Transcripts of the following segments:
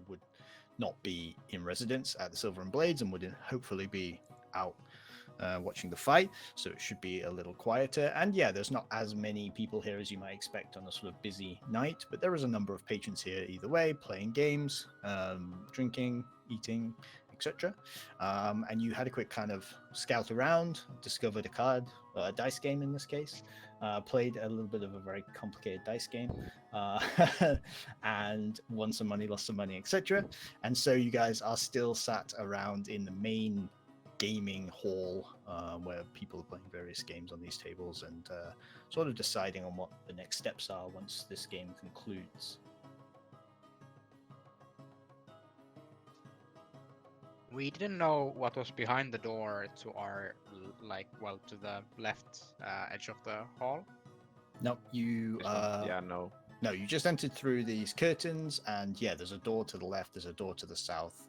would not be in residence at the Silver and Blades and would hopefully be out watching the fight, so it should be a little quieter. And yeah, there's not as many people here as you might expect on a sort of busy night, but there is a number of patrons here either way, playing games, drinking, eating, etc. And you had a quick kind of scout around, discovered a dice game in this case, played a little bit of a very complicated dice game, and won some money, lost some money, etc. And so you guys are still sat around in the main gaming hall where people are playing various games on these tables and sort of deciding on what the next steps are once this game concludes. We didn't know what was behind the door to our, to the left edge of the hall. No, you No. No, you just entered through these curtains, and yeah, there's a door to the left, there's a door to the south.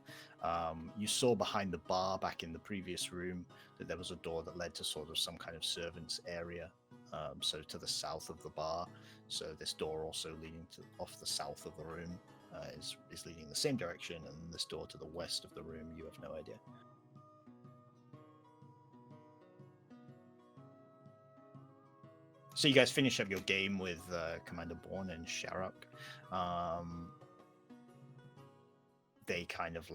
You saw behind the bar back in the previous room that there was a door that led to sort of some kind of servants area, so to the south of the bar. So this door also leading off the south of the room is leading the same direction, and this door to the west of the room, you have no idea. So you guys finish up your game with Commander Bourne and Sharok. They kind of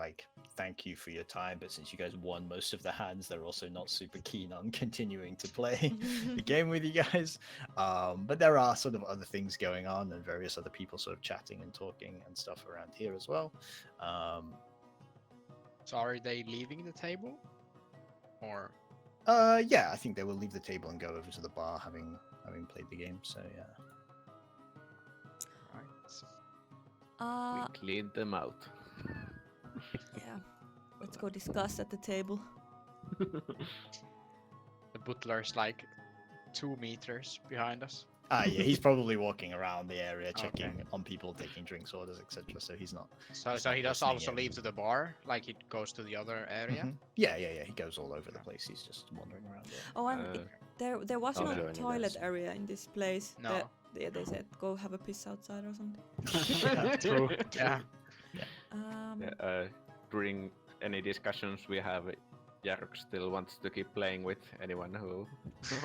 thank you for your time, but since you guys won most of the hands, they're also not super keen on continuing to play the game with you guys. But there are sort of other things going on and various other people sort of chatting and talking and stuff around here as well. So are they leaving the table? Or? Yeah, I think they will leave the table and go over to the bar having played the game, so yeah. Right. We cleaned them out. Yeah. Let's go discuss at the table. The butler's 2 meters behind us. Yeah, he's probably walking around the area, checking Okay. on people, taking drinks orders, etc. So he's not. So He's he not does listening also in. leave to the bar, he goes to the other area. Mhm. Yeah. He goes all over the place. He's just wandering around. There. Oh, and there was no joining toilet us. area in this place. No. They said go have a piss outside or something. True. Yeah. During any discussions we have, Jark still wants to keep playing with anyone who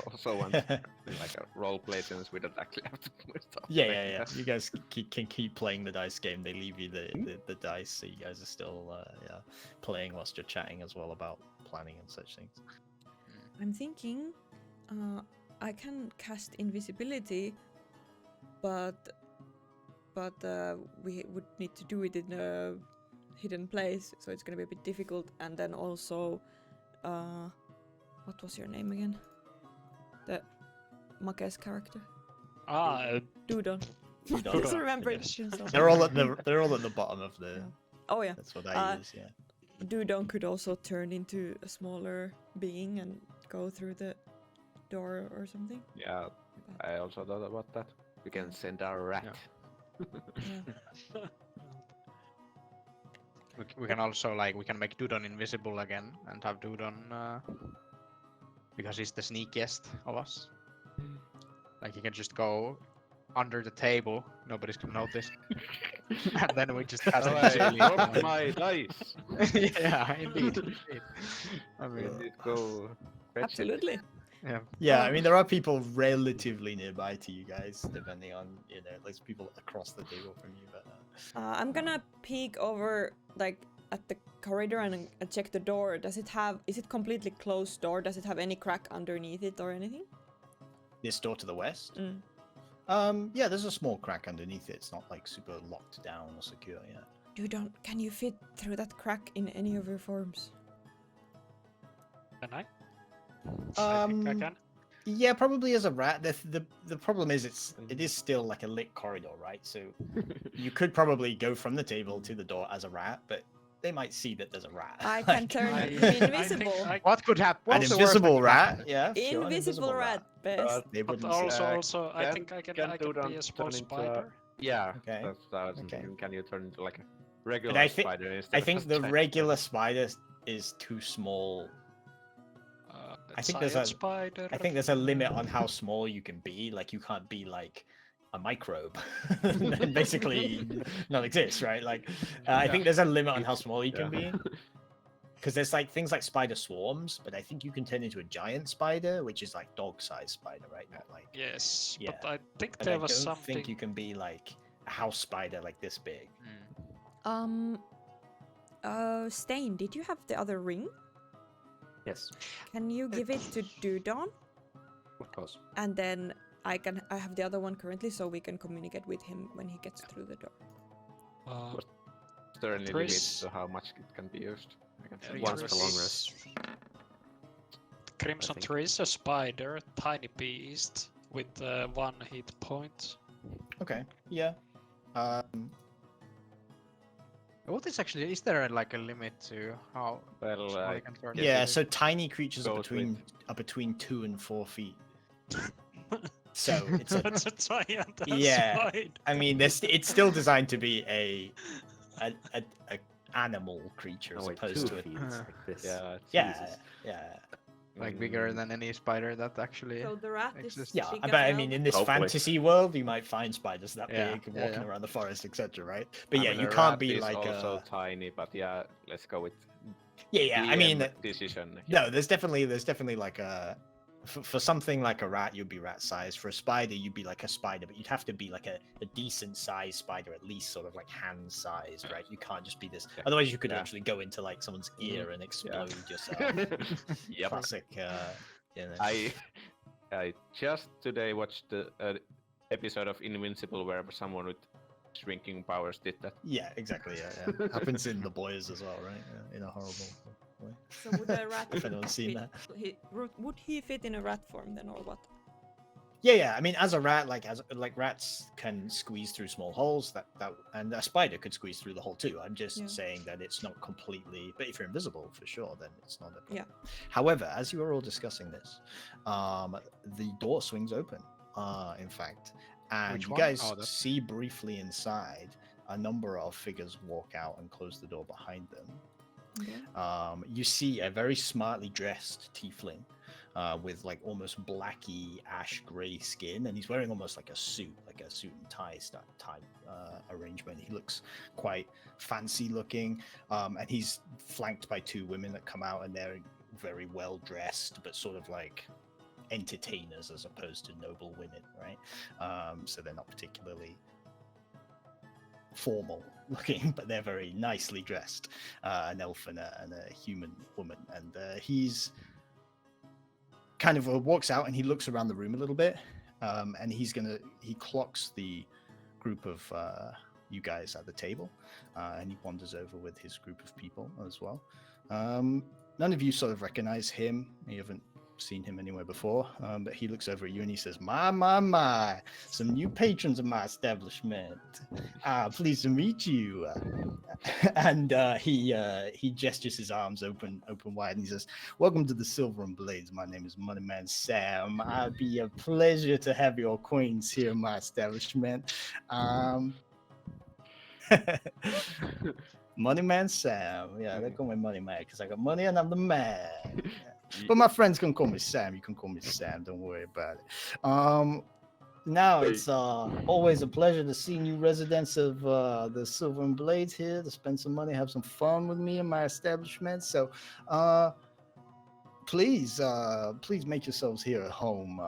also wants a role play, since we don't actually have to stop playing Yeah. that. You guys can keep playing the dice game. They leave you the dice, so you guys are still playing whilst you're chatting as well about planning and such things. I'm thinking, I can cast invisibility, but we would need to do it in a hidden place, so it's gonna be a bit difficult. And then also, what was your name again? The Make's character. Dudon. I Dudon, just remember it. yes. since I was- They're all at the bottom of the. Yeah. Oh yeah. That's what I Uh, use. Yeah. Dudon could also turn into a smaller being and go through the door or something. Yeah, I also thought about that. We can send our rat. Yeah. We can also we can make Dudon invisible again and have Dudon because he's the sneakiest of us. He can just go under the table, nobody's gonna notice, and then we just cast I dropped invisibility. my dice. Yeah, indeed. I We mean, did go fetch it. Absolutely. yeah. Yeah, I mean there are people relatively nearby to you guys, depending on there's people across the table from you, but. I'm gonna peek over at the corridor and check the door. Is it completely closed door? Does it have any crack underneath it or anything? This door to the west? Mm. Yeah, there's a small crack underneath it. It's not super locked down or secure yet. Can you fit through that crack in any of your forms? Can I? I think I can. Yeah, probably as a rat. The problem is it is still a lit corridor, right? So you could probably go from the table to the door as a rat, but they might see that there's a rat. I can turn invisible. What could happen? An What's the worst invisible that rat, could yeah. Sure, an Invisible rat, best. They But wouldn't see also, I can- think I can Dudon be a small turn into spider. Yeah, Okay. that's what I was Okay. thinking. Can you turn into a regular But I think- spider instead I of think a the giant regular spider is too small. I think there's Giant spider. I think there's a limit on how small you can be. You can't be a microbe and basically not exist, right? Like, I think there's a limit on how small you can be. Because there's like things like spider swarms, but I think you can turn into a giant spider, which is like dog-sized spider, right? Not like Yes, yeah. but I think But there I was don't something. think you can be like a house spider like this big. Stain, did you have the other ring? Yes, Can you give it to Dudon? of course. And then I have the other one currently, so we can communicate with him when he gets through the door. Is there any There limit is- to how much it can be used? I can say Once yes. for long rest. Crimson think. Tree is a spider, tiny beast with 1 hit point. Okay, yeah. What is actually? Is there like a limit to how Well, small I it can turn? guess Yeah, it so tiny creatures are goes between 2 and 4 feet. So it's a That's a giant ass Yeah, spider. I mean, it's still designed to be a animal creature as Oh, wait, opposed 2 to feet. a It's like this. Yeah, yeah, yeah, Like bigger Mm, than any spider that actually. So the rat is Exists. yeah. big But as I well. mean, in this Hopefully. fantasy world, you might find spiders that Yeah, big yeah, walking yeah. around the forest, etc. Right? But I yeah, mean, you a can't rat be is like also a tiny, but yeah, let's go with yeah. I mean, DM decision. no, there's definitely like a for something like a rat, you'd be rat sized. For a spider, you'd be like a spider, but you'd have to be like a decent sized spider, at least sort of like hand sized, right? You can't just be this. Yeah. Otherwise, you could Yeah. actually go into like someone's ear and explode yourself. Yep. Classic. You know. I just today watched the episode of Invincible where someone with shrinking powers did that. Yeah, exactly. Yeah. Happens in The Boys as well, right? Yeah, in a horrible way. So would a rat If anyone's seen fit, that. would he fit in a rat form then, or what? Yeah. I mean, as a rat, like rats can squeeze through small holes. That and a spider could squeeze through the hole too. I'm just Yeah. saying that it's not completely. But if you're invisible, for sure, then it's not a problem. Yeah. However, as you are all discussing this, the door swings open. In fact, and Which you one? guys Oh, that's- see briefly inside a number of figures walk out and close the door behind them. Okay. You see a very smartly dressed tiefling with like almost blacky ash gray skin, and he's wearing almost like a suit and tie type arrangement. He looks quite fancy looking, and he's flanked by 2 women that come out, and they're very well dressed, but sort of like entertainers as opposed to noble women, right? So they're not particularly formal looking, but they're very nicely dressed. An elf and a human woman, and he's kind of walks out and he looks around the room a little bit, and he clocks the group of you guys at the table, and he wanders over with his group of people as well. None of you sort of recognize him. You haven't seen him anywhere before, but he looks over at you and he says, my, some new patrons of my establishment. Pleased to meet you. And he gestures his arms open wide, and he says, welcome to the Silver and Blades. My name is Moneyman Sam. I'd be a pleasure to have your acquaintance here in my establishment. Moneyman Sam. Yeah, they call me Moneyman because I got money and I'm the man. But my friends can call me Sam. You can call me Sam. Don't worry about it. Now it's always a pleasure to see new residents of the Silver and Blades here to spend some money, have some fun with me in my establishment. So, please make yourselves here at home.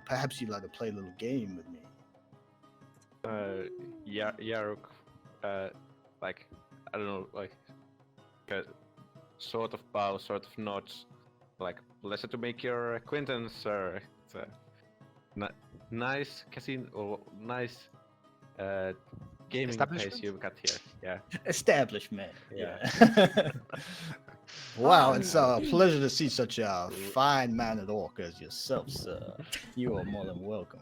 Perhaps you'd like to play a little game with me. Yaruk, like I don't know, like sort of bow, sort of nods, like pleasure to make your acquaintance, sir. It's a nice casino or nice gaming place Establishment? you've got here. Yeah. Establishment. Yeah. Wow, it's a pleasure to see such a fine-mannered orc as yourself, sir. You are more than welcome.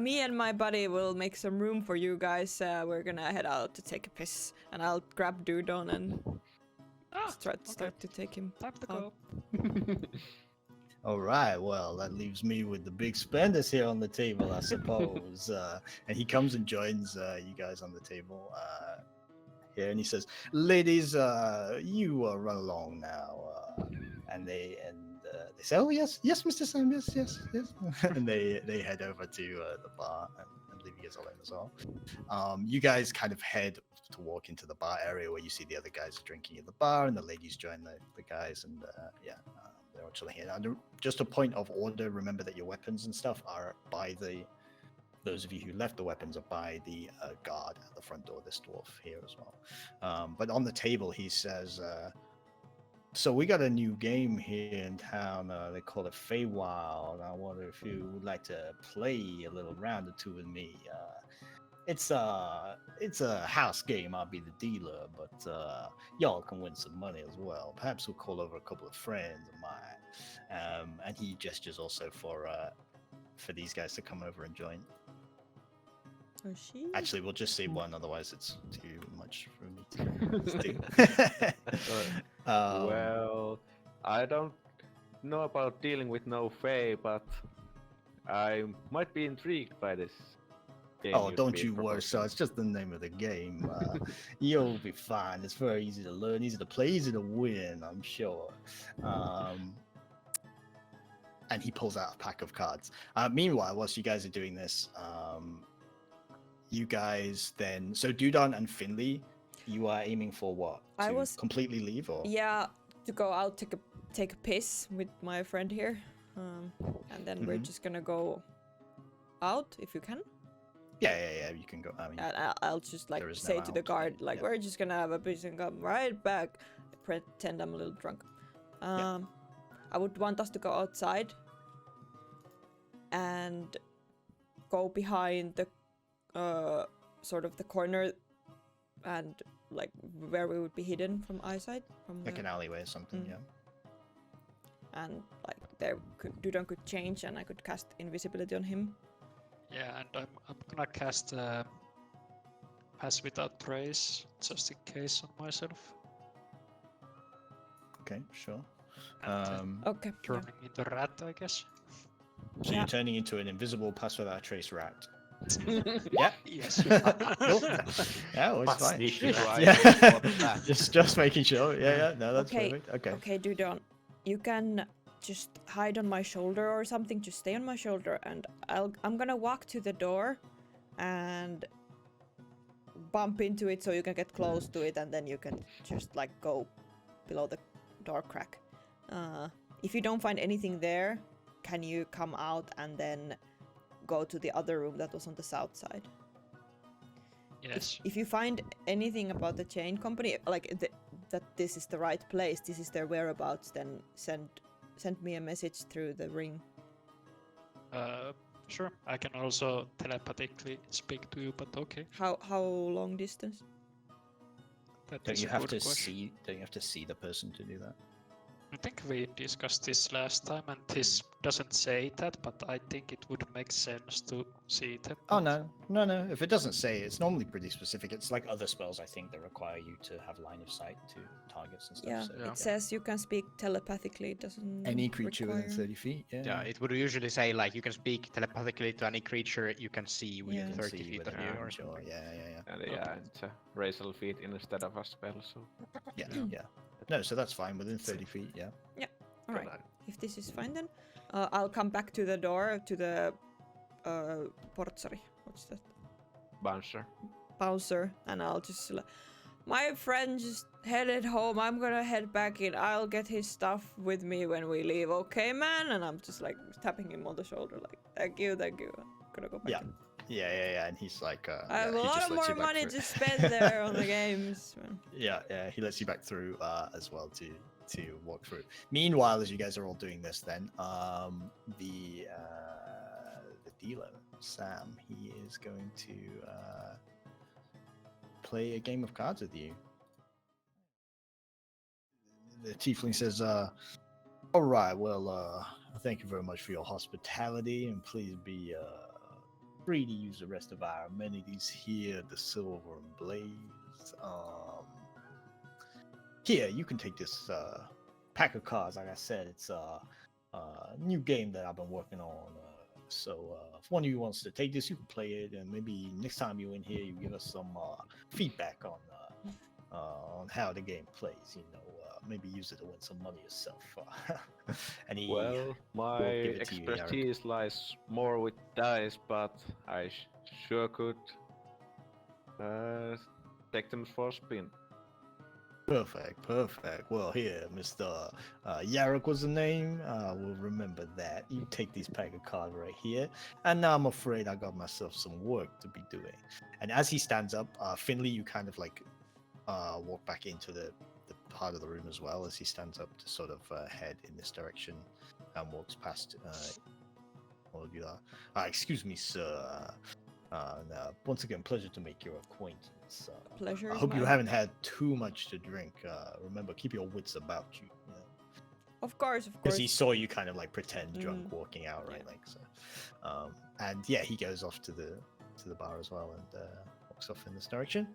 Me and my buddy will make some room for you guys. We're gonna head out to take a piss, and I'll grab Dudon and start to take him. Time to Oh. go. All right, well, that leaves me with the big spenders here on the table, I suppose. And he comes and joins you guys on the table here, and he says, "Ladies, you run along now." And they they say, "Oh yes, yes, Mr. Sam, yes, yes, yes," and they head over to the bar and leave you guys alone as well. You guys kind of head to walk into the bar area where you see the other guys are drinking at the bar, and the ladies join the guys, and they're all chilling here. And just a point of order: remember that your weapons and stuff are by the. Those of you who left the weapons are by the guard at the front door. This dwarf here as well. But on the table, he says. So we got a new game here in town. They call it Feywild. I wonder if you would like to play a little round or two with me. It's a house game. I'll be the dealer, but y'all can win some money as well. Perhaps we'll call over a couple of friends of mine. And he gestures also for these guys to come over and join. Oh, she. Actually, we'll just say one, otherwise it's too much for me to do. Well, I don't know about dealing with no Fae, but I might be intrigued by this game. Oh, you'd don't be you worry, proposing. so it's just the name of the game. You'll be fine. It's very easy to learn, easy to play, easy to win, I'm sure. And he pulls out a pack of cards. Meanwhile, whilst you guys are doing this, you guys then... So Dudon and Finley, you are aiming for what? I To was- completely leave, or...? Yeah, to go out, take a piss with my friend here, and then we're Mhm. just gonna go out if you can. Yeah, you can go. I mean, And I'll just like There is no say to the out, guard, like, yeah. we're just gonna have a piss and come right back. Pretend I'm a little drunk. I would want us to go outside and go behind the sort of the corner and like where we would be hidden from eyesight from like the, an alleyway or something, Mm. yeah. and like there Dudon could change and I could cast invisibility on him. Yeah, and I'm gonna cast Pass Without Trace just in case on myself. Okay, sure. And then Okay. Yeah. turning into rat, I guess. So Yeah. you're turning into an invisible pass without a trace rat. Yeah. Yes. Cool. Yeah, it's But fine. sneaky, right? Yeah. What is that? just making sure. Yeah. No, that's Okay. perfect. Okay. Okay, Dudon, you can just hide on my shoulder or something. Just stay on my shoulder, and I'm gonna walk to the door, and bump into it so you can get close to it, and then you can just like go below the door crack. If you don't find anything there, can you come out and then go to the other room that was on the south side? Yes. If you find anything about the chain company, like that this is the right place, this is their whereabouts, then send me a message through the ring. Sure. I can also telepathically speak to you, but okay. How long distance? That Don't is you a have good to question. see? Don't you have to see the person to do that? I think we discussed this last time, and this doesn't say that, but I think it would make sense to see them. Oh no. If it doesn't say, it's normally pretty specific. It's like other spells, I think, that require you to have line of sight to targets and stuff. Yeah, So, it says you can speak telepathically. It doesn't. any creature within require- 30 feet. Yeah. Yeah, it would usually say like you can speak telepathically to any creature you can see within Yeah. 30 See feet within of you or range, something. Yeah. And yeah, it's a racial feat instead of a spell, so. Yeah. No, so that's fine. Within 30 feet, yeah. All right. If this is fine, then I'll come back to the door to the portsari. What's that? Bouncer. Bouncer, and I'll just my friend just headed home. I'm gonna head back in. I'll get his stuff with me when we leave, okay, man? And I'm just like tapping him on the shoulder, like, thank you. I'm gonna go back. Yeah. in. Yeah. And he's like, I have a he lot just of lets you more back money through. to spend there on the games. Man. Yeah, he lets you back through as well to walk through. Meanwhile, as you guys are all doing this, then the dealer Sam, he is going to play a game of cards with you. The tiefling says, "All right, well, thank you very much for your hospitality, and please be free to use the rest of our amenities here at the Silver and Blades. Here, you can take this pack of cards. Like I said, it's a new game that I've been working on. So if one of you wants to take this, you can play it, and maybe next time you're in here, you give us some feedback on how the game plays. You know, maybe use it to win some money yourself. And he Well, my give it to you, Jarek. expertise lies more with dice, but I sure could take them for a spin. Perfect. Well, here, Mr. Yarok was the name. We'll remember that. You take this pack of cards right here. And now I'm afraid I got myself some work to be doing. And as he stands up, Finley, you kind of like walk back into the part of the room as well as he stands up to sort of head in this direction and walks past all of you. Excuse me, sir. And, once again, pleasure to make your acquaintance. Pleasure. I is hope you mine. haven't had too much to drink. Remember, keep your wits about you. Of course. Because he saw you kind of like pretend drunk Mm. walking out, right? Like so. And yeah, he goes off to the bar as well and walks off in this direction.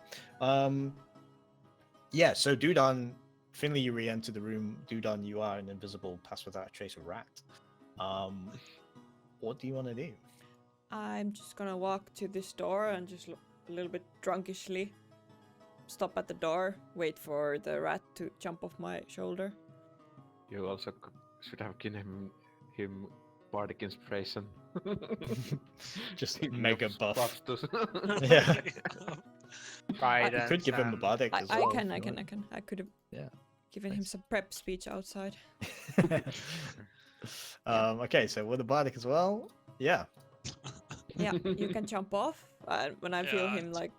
Yeah. So Dudon, Finley, you re-enter the room. Dudon, you are an invisible, pass without a trace rat. What do you want to do? I'm just gonna walk to this door and just a little bit drunkishly stop at the door, wait for the rat to jump off my shoulder. You also should have given him bardic inspiration. Just Enough mega buff. buffs to- Yeah. You Guidance. could give him a and- bardic I as well. can. if you want. I could have Yeah. given him Nice. some prep speech outside. Okay, so with the bardic as well. Yeah. Yeah, you can jump off. When I feel Yeah, him like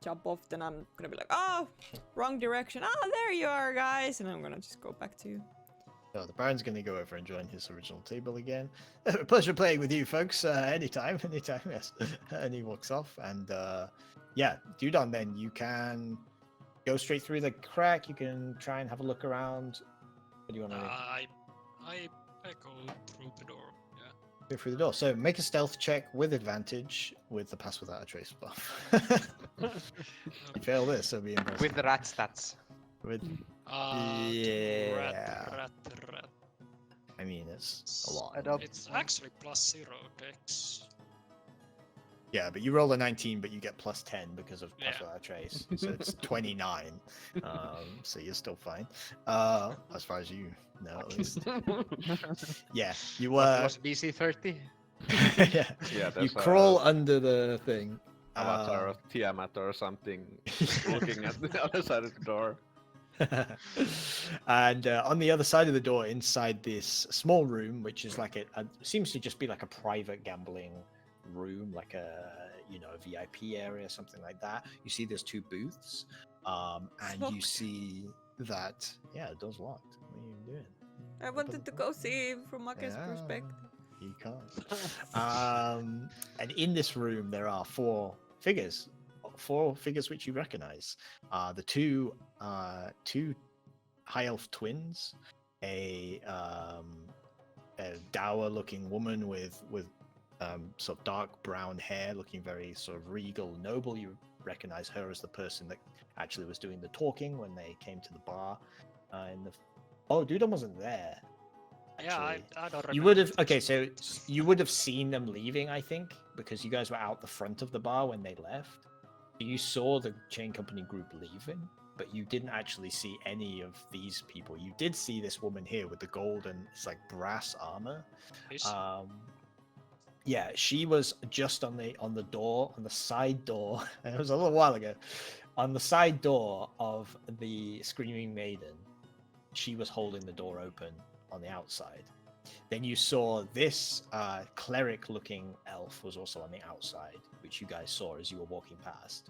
jump off, then I'm gonna be like, oh, wrong direction. Oh, there you are, guys, and I'm gonna just go back to you. So the Baron's going to go over and join his original table again. Pleasure playing with you, folks. Anytime, yes. And he walks off. And yeah, Dudon, then you can go straight through the crack. You can try and have a look around. What do you want to do? I go through the door. Yeah. Go through the door. So make a stealth check with advantage with the pass without a trace buff. You fail this, so be impressive. With the rat stats. With, Yeah. Yeah. Rat. I mean, it's a lot. Adopt. It's actually +0 dex. Yeah, but you roll a 19, but you get plus 10 because of pass Yeah. without a trace. So it's 29. So you're still fine. As far as you know, at least. Yeah, you Was BC 30? yeah, Yeah, you there's crawl a under the thing. avatar of Tiamat or something looking at the other side of the door. And on the other side of the door, inside this small room, which is like seems to just be like a private gambling room, like a a VIP area, something like that. You see, there's two booths, and you Locked. see that the door's locked. What are you doing? I wanted to go see from Marcus' Yeah, perspective. You can't. And in this room, there are four figures which you recognize. The two high elf twins, a dour-looking woman with sort of dark brown hair, looking very sort of regal, noble. You recognize her as the person that actually was doing the talking when they came to the bar. Dudon wasn't there. Yeah, Actually. I don't You remember. would have this. so you would have seen them leaving, I think, because you guys were out the front of the bar when they left. You saw the chain company group leaving, but you didn't actually see any of these people. You did see this woman here with the gold and it's like brass armor. This- Yeah, she was just on the door, on the side door. It was a little while ago. On the side door of the Screaming Maiden, she was holding the door open on the outside. Then you saw this cleric-looking elf was also on the outside, which you guys saw as you were walking past.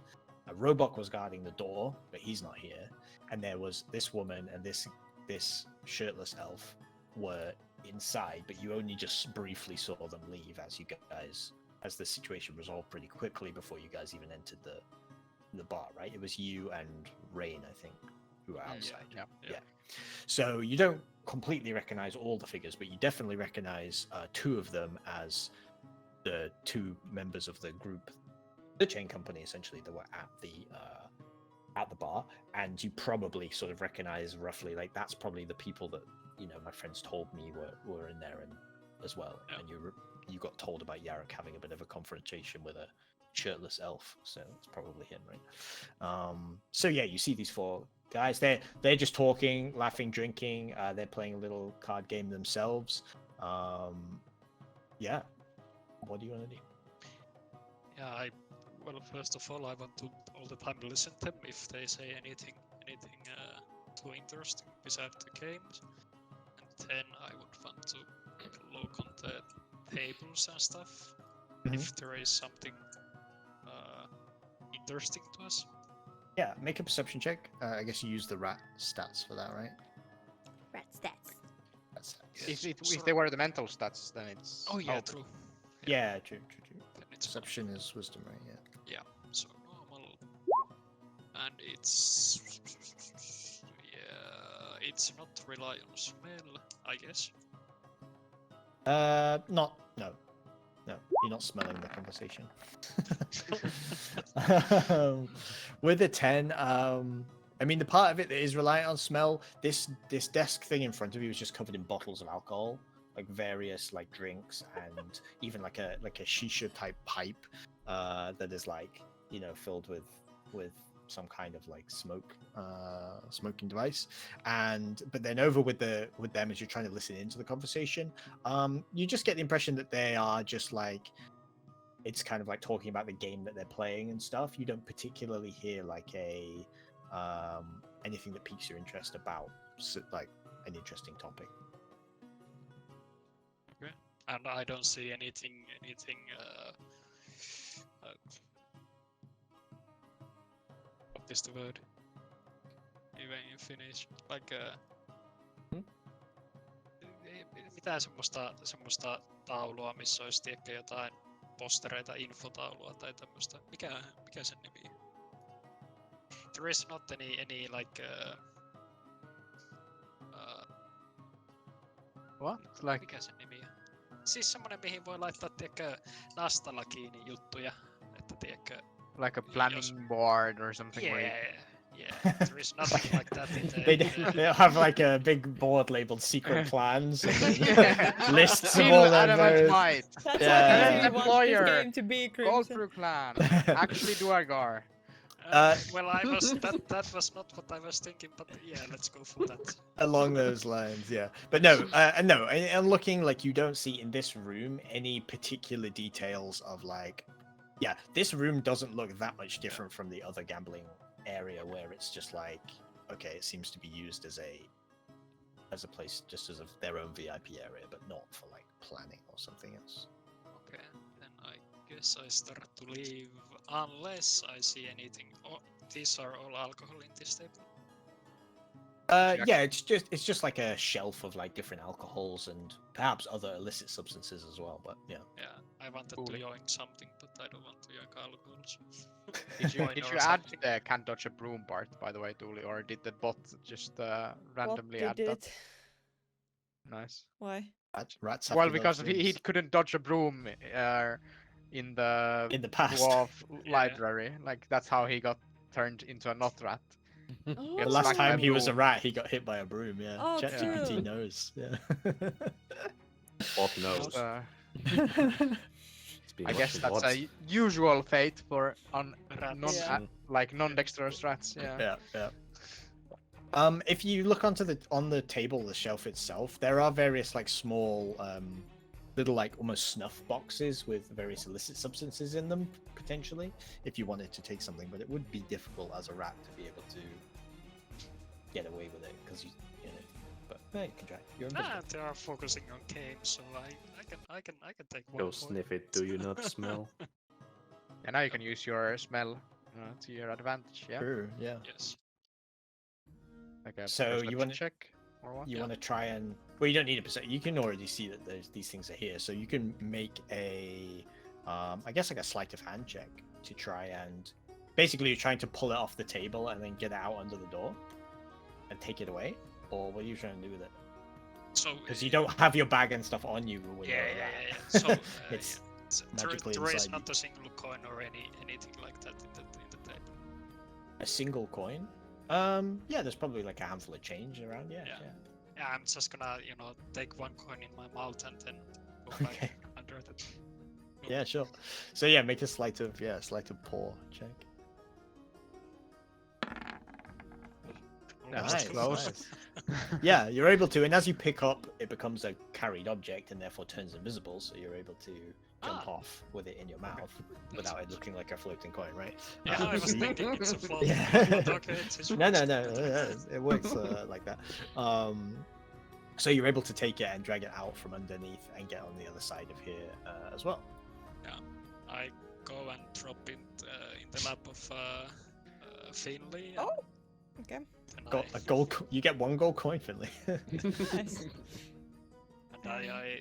Robok was guarding the door, but he's not here. And there was this woman and this shirtless elf were inside, but you only just briefly saw them leave as the situation resolved pretty quickly before you guys even entered the bar, right? It was you and Rain, I think, who were outside. Yeah. So you don't completely recognize all the figures, but you definitely recognize two of them as the two members of the group, the chain company, essentially, that were at the bar. And you probably sort of recognize roughly, like, that's probably the people that my friends told me were in there as well. Yeah. And you got told about Yarok having a bit of a confrontation with a shirtless elf, so it's probably him, right? So yeah, you see these four guys. They're just talking, laughing, drinking. They're playing a little card game themselves. Yeah. What do you want to do? Yeah, well, first of all, I want to all the time listen to them if they say anything too interesting besides the games. And then I would want to look on the tables and stuff if there is something interesting to us. Yeah, make a perception check. I guess you use the rat stats for that, right? Rat stats. That's If they were the mental stats, then it's. Oh yeah, normal. true. yeah, true. Then it's Perception is wisdom, right? Yeah. so normal, and it's it's not rely on smell, I guess. No, you're not smelling the conversation. With a 10, I mean, the part of it that is reliant on smell, this desk thing in front of you is just covered in bottles of alcohol, like various like drinks and even like a shisha type pipe that is like, you know, filled with some kind of like smoking device. But then over with them as you're trying to listen into the conversation, you just get the impression that they are just like, it's kind of like talking about the game that they're playing and stuff. You don't particularly hear like a anything that piques your interest about like an interesting topic. And I don't see anything what is the word? Even in Finnish, like mitään semmoista taulua, missä olisi tiedäkö jotain postereita, infotaulua tai tämmöistä. Mikä sen nimi on? There is not any like What? Like mikä sen nimi on? Siis semmonen mihin voi laittaa tiedäkö nastalla kiinni juttuja, että tiedäkö like a planning board or something. Where Yeah, there is nothing like that in the... They'll have like a big board labeled secret plans and then Yeah. lists of Still all their Adamant various- might. That's Yeah. what you want Lawyer. this game to be, Gold Crimson. through clan. Actually Duergar. Well, that was not what I was thinking, but yeah, let's go for that. Along those lines, yeah. But no, and looking like you don't see in this room any particular details of like, yeah, this room doesn't look that much different from the other gambling area where it's just like, okay, it seems to be used as a place just as of their own VIP area, but not for like planning or something else. Okay, then I guess I start to leave unless I see anything. Oh, these are all alcohol in this table. Yeah, it's just like a shelf of like different alcohols and perhaps other illicit substances as well. But yeah, Yeah, I wanted Cool. to yoink something, but I don't want to yoink alcohol. So. Did Wine you or add something. the can't dodge a broom part, by the way, Dooley, or did the bot just randomly What add did that? it? Nice. Why? rats have Well, to love because he things couldn't dodge a broom in the in the past. dwarf Yeah. library. Like that's how he got turned into a not rat. The Get last smacked by time he was a broom. rat, he got hit by a broom. Yeah, Oh, ChatGPT true. knows. Yeah. Bot Just, knows. It's been I guess watching that's bots. a usual fate for Rats. Yeah. like non-dexterous rats. Yeah. Yeah. If you look on the table, the shelf itself, there are various like small, little like almost snuff boxes with various illicit substances in them potentially. If you wanted to take something, but it would be difficult as a rat to be able to get away with it because you know. But yeah, you can try. You're invisible. They are focusing on games, so I can take one. Go point. sniff it, do you not smell? And now you can use your smell to your advantage. Yeah. True. Yeah. Yes. Like a So you perception wanna- check or what? You Yeah. want to try and you don't need a percent. You can already see that these things are here, so you can make a I guess like a sleight of hand check to try and basically you're trying to pull it off the table and then get it out under the door and take it away, or what are you trying to do with it? So Because you don't have your bag and stuff on you when Yeah. you're a rat. So It's there magically is inside not a single coin or anything like that in the table. a single coin. Yeah, there's probably like a handful of change around. Yeah. Yeah. Yeah, I'm just gonna take one coin in my mouth and then go Okay. back under the. Yeah, sure. So yeah, make a sleight of pour check. That's Nice, close. nice. Yeah, you're able to, and as you pick up, it becomes a carried object and therefore turns invisible, so you're able to jump off with it in your mouth without it looking like a floating coin, right? Yeah, I was so you- thinking it's a floating Yeah. coin, but okay, it's No, it works like that. So you're able to take it and drag it out from underneath and get on the other side of here as well. I go and drop it in the lap of Finley. Oh, okay. And A gold. You get 1 gold coin, Finley. Nice. And I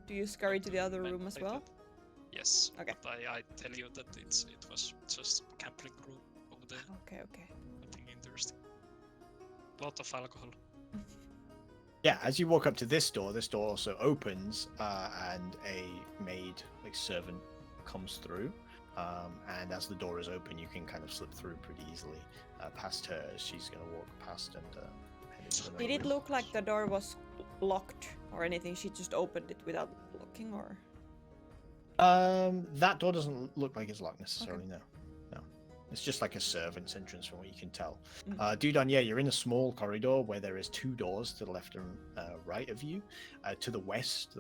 Do you scurry to the other men- room as I well? did. Yes. Okay. But I tell you that it was just gambling room over there. Okay, okay. Nothing interesting. Lot of alcohol. Yeah, as you walk up to this door also opens, and a maid, like servant, comes through. And as the door is open, you can kind of slip through pretty easily past her. She's gonna walk past and head into the Did main it room. look like the door was locked or anything? She just opened it without looking, or? That door doesn't look like it's locked necessarily. No. It's just like a servant's entrance, from what you can tell. Dudon, yeah, you're in a small corridor where there is 2 doors to the left and right of you. To the west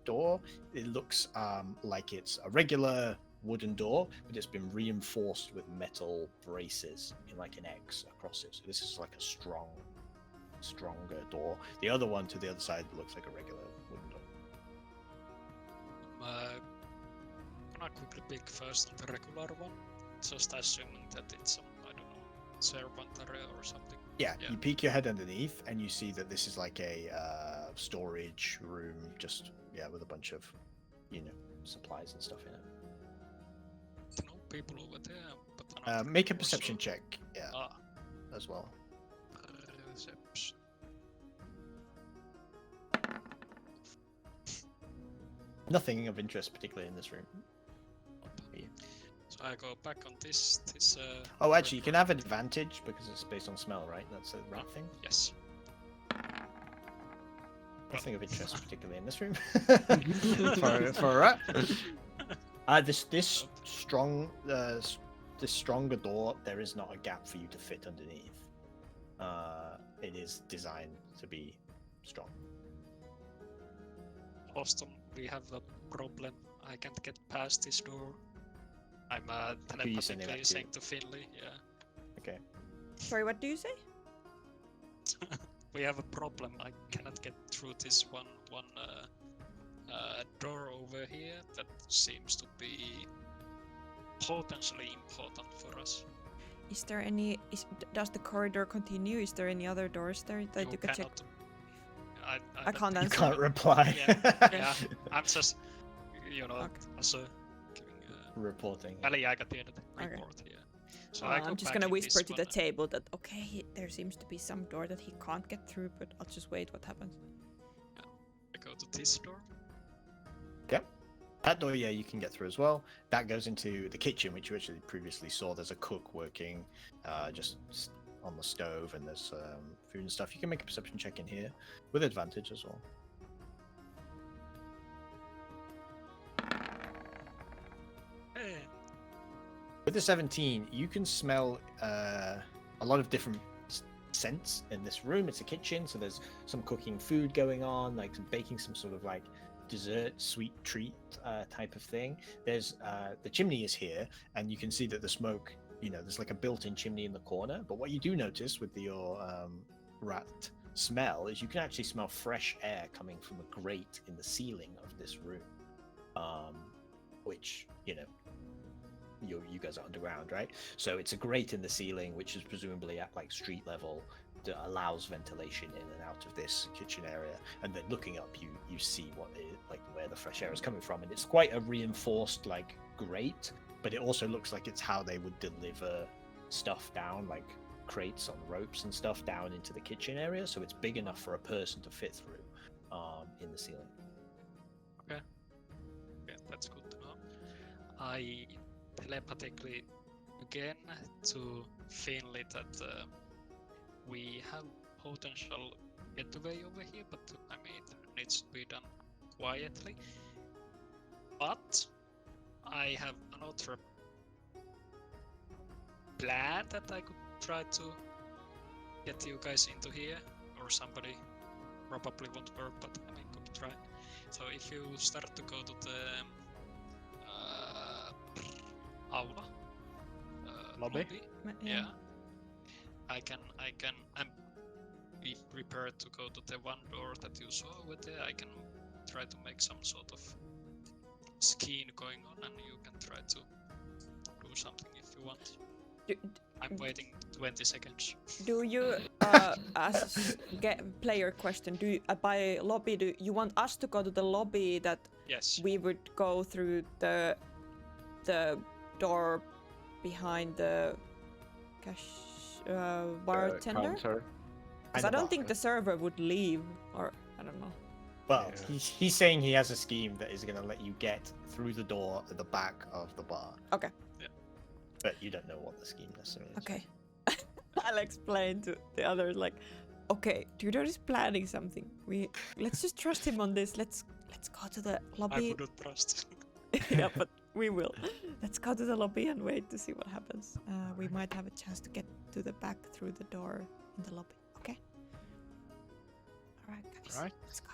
door, it looks like it's a regular wooden door, but it's been reinforced with metal braces in like an X across it. So this is like a stronger door. The other one to the other side looks like a regular wooden door. Can I quickly pick first on the regular one? Just assuming that it's some, I don't know, servant area or something. Yeah, Yeah. you peek your head underneath and you see that this is like a storage room, just with a bunch of, supplies and stuff in it. No people over there, but another Make a also- perception check, Ah, as well. perception. Nothing of interest, particularly in this room. So I go back on this. Oh, actually, you can have advantage because it's based on smell, right? That's the right thing. Yes. Nothing of interest, particularly in this room. for a rat. This stronger door, there is not a gap for you to fit underneath. It is designed to be strong. Austin, we have a problem. I can't get past this door. I'm you sending telepathically that to? saying to Finley, yeah. Okay. Sorry, what do you say? We have a problem. I cannot get through this one door over here that seems to be potentially important for us. Is there any? Does the corridor continue? Is there any other doors there that you can check? cannot. I don't can't think You answer. can't reply. Yeah, I'm just, Okay. as a giving Reporting. väliaikatiedot Okay. report, yeah. So I go I'm just back gonna in whisper this to the one. table that okay, there seems to be some door that he can't get through, but I'll just wait what happens. I go to this door. That door, yeah, you can get through as well. That goes into the kitchen, which you actually previously saw. There's a cook working just on the stove, and there's food and stuff. You can make a perception check in here with advantage as well. Hey, With the 17, you can smell a lot of different scents in this room. It's a kitchen, so there's some cooking food going on, like some baking some sort of like dessert, sweet treat type of thing. There's the chimney is here, and you can see that the smoke, there's like a built-in chimney in the corner. But what you do notice with your rat smell is you can actually smell fresh air coming from a grate in the ceiling of this room, which you guys are underground, right? So it's a grate in the ceiling, which is presumably at like street level, that allows ventilation in and out of this kitchen area. And then looking up, you see where the fresh air is coming from, and it's quite a reinforced like grate, but it also looks like it's how they would deliver stuff down, like crates on ropes and stuff down into the kitchen area. So it's big enough for a person to fit through in the ceiling. yeah, that's good to know. I telepathically again to Finley that we have potential getaway over here, but I mean it needs to be done quietly. But I have another plan that I could try to get you guys into here, or somebody probably won't work, but I mean, could try. So if you start to go to the aula Lobby? yeah, I'm be prepared to go to the one door that you saw over there. I can try to make some sort of scheme going on, and you can try to do something if you want. I'm waiting 20 seconds. Do you, as player question, do you, by lobby, do you want us to go to the lobby that Yes. we would go through the door behind the bartender? Counter. Because I don't think the server would leave, or I don't know. Well, Yeah. he's saying he has a scheme that is going to let you get through the door at the back of the bar. Okay. But you don't know what the scheme necessarily is. Okay. I'll explain to the others, like, okay, Tudor is planning something. Let's just trust him on this. Let's go to the I lobby. wouldn't trust. Yeah, but we will. Let's go to the lobby and wait to see what happens. We might have a chance to get to the back through the door in the lobby. Okay. All right, guys. Right. Let's go.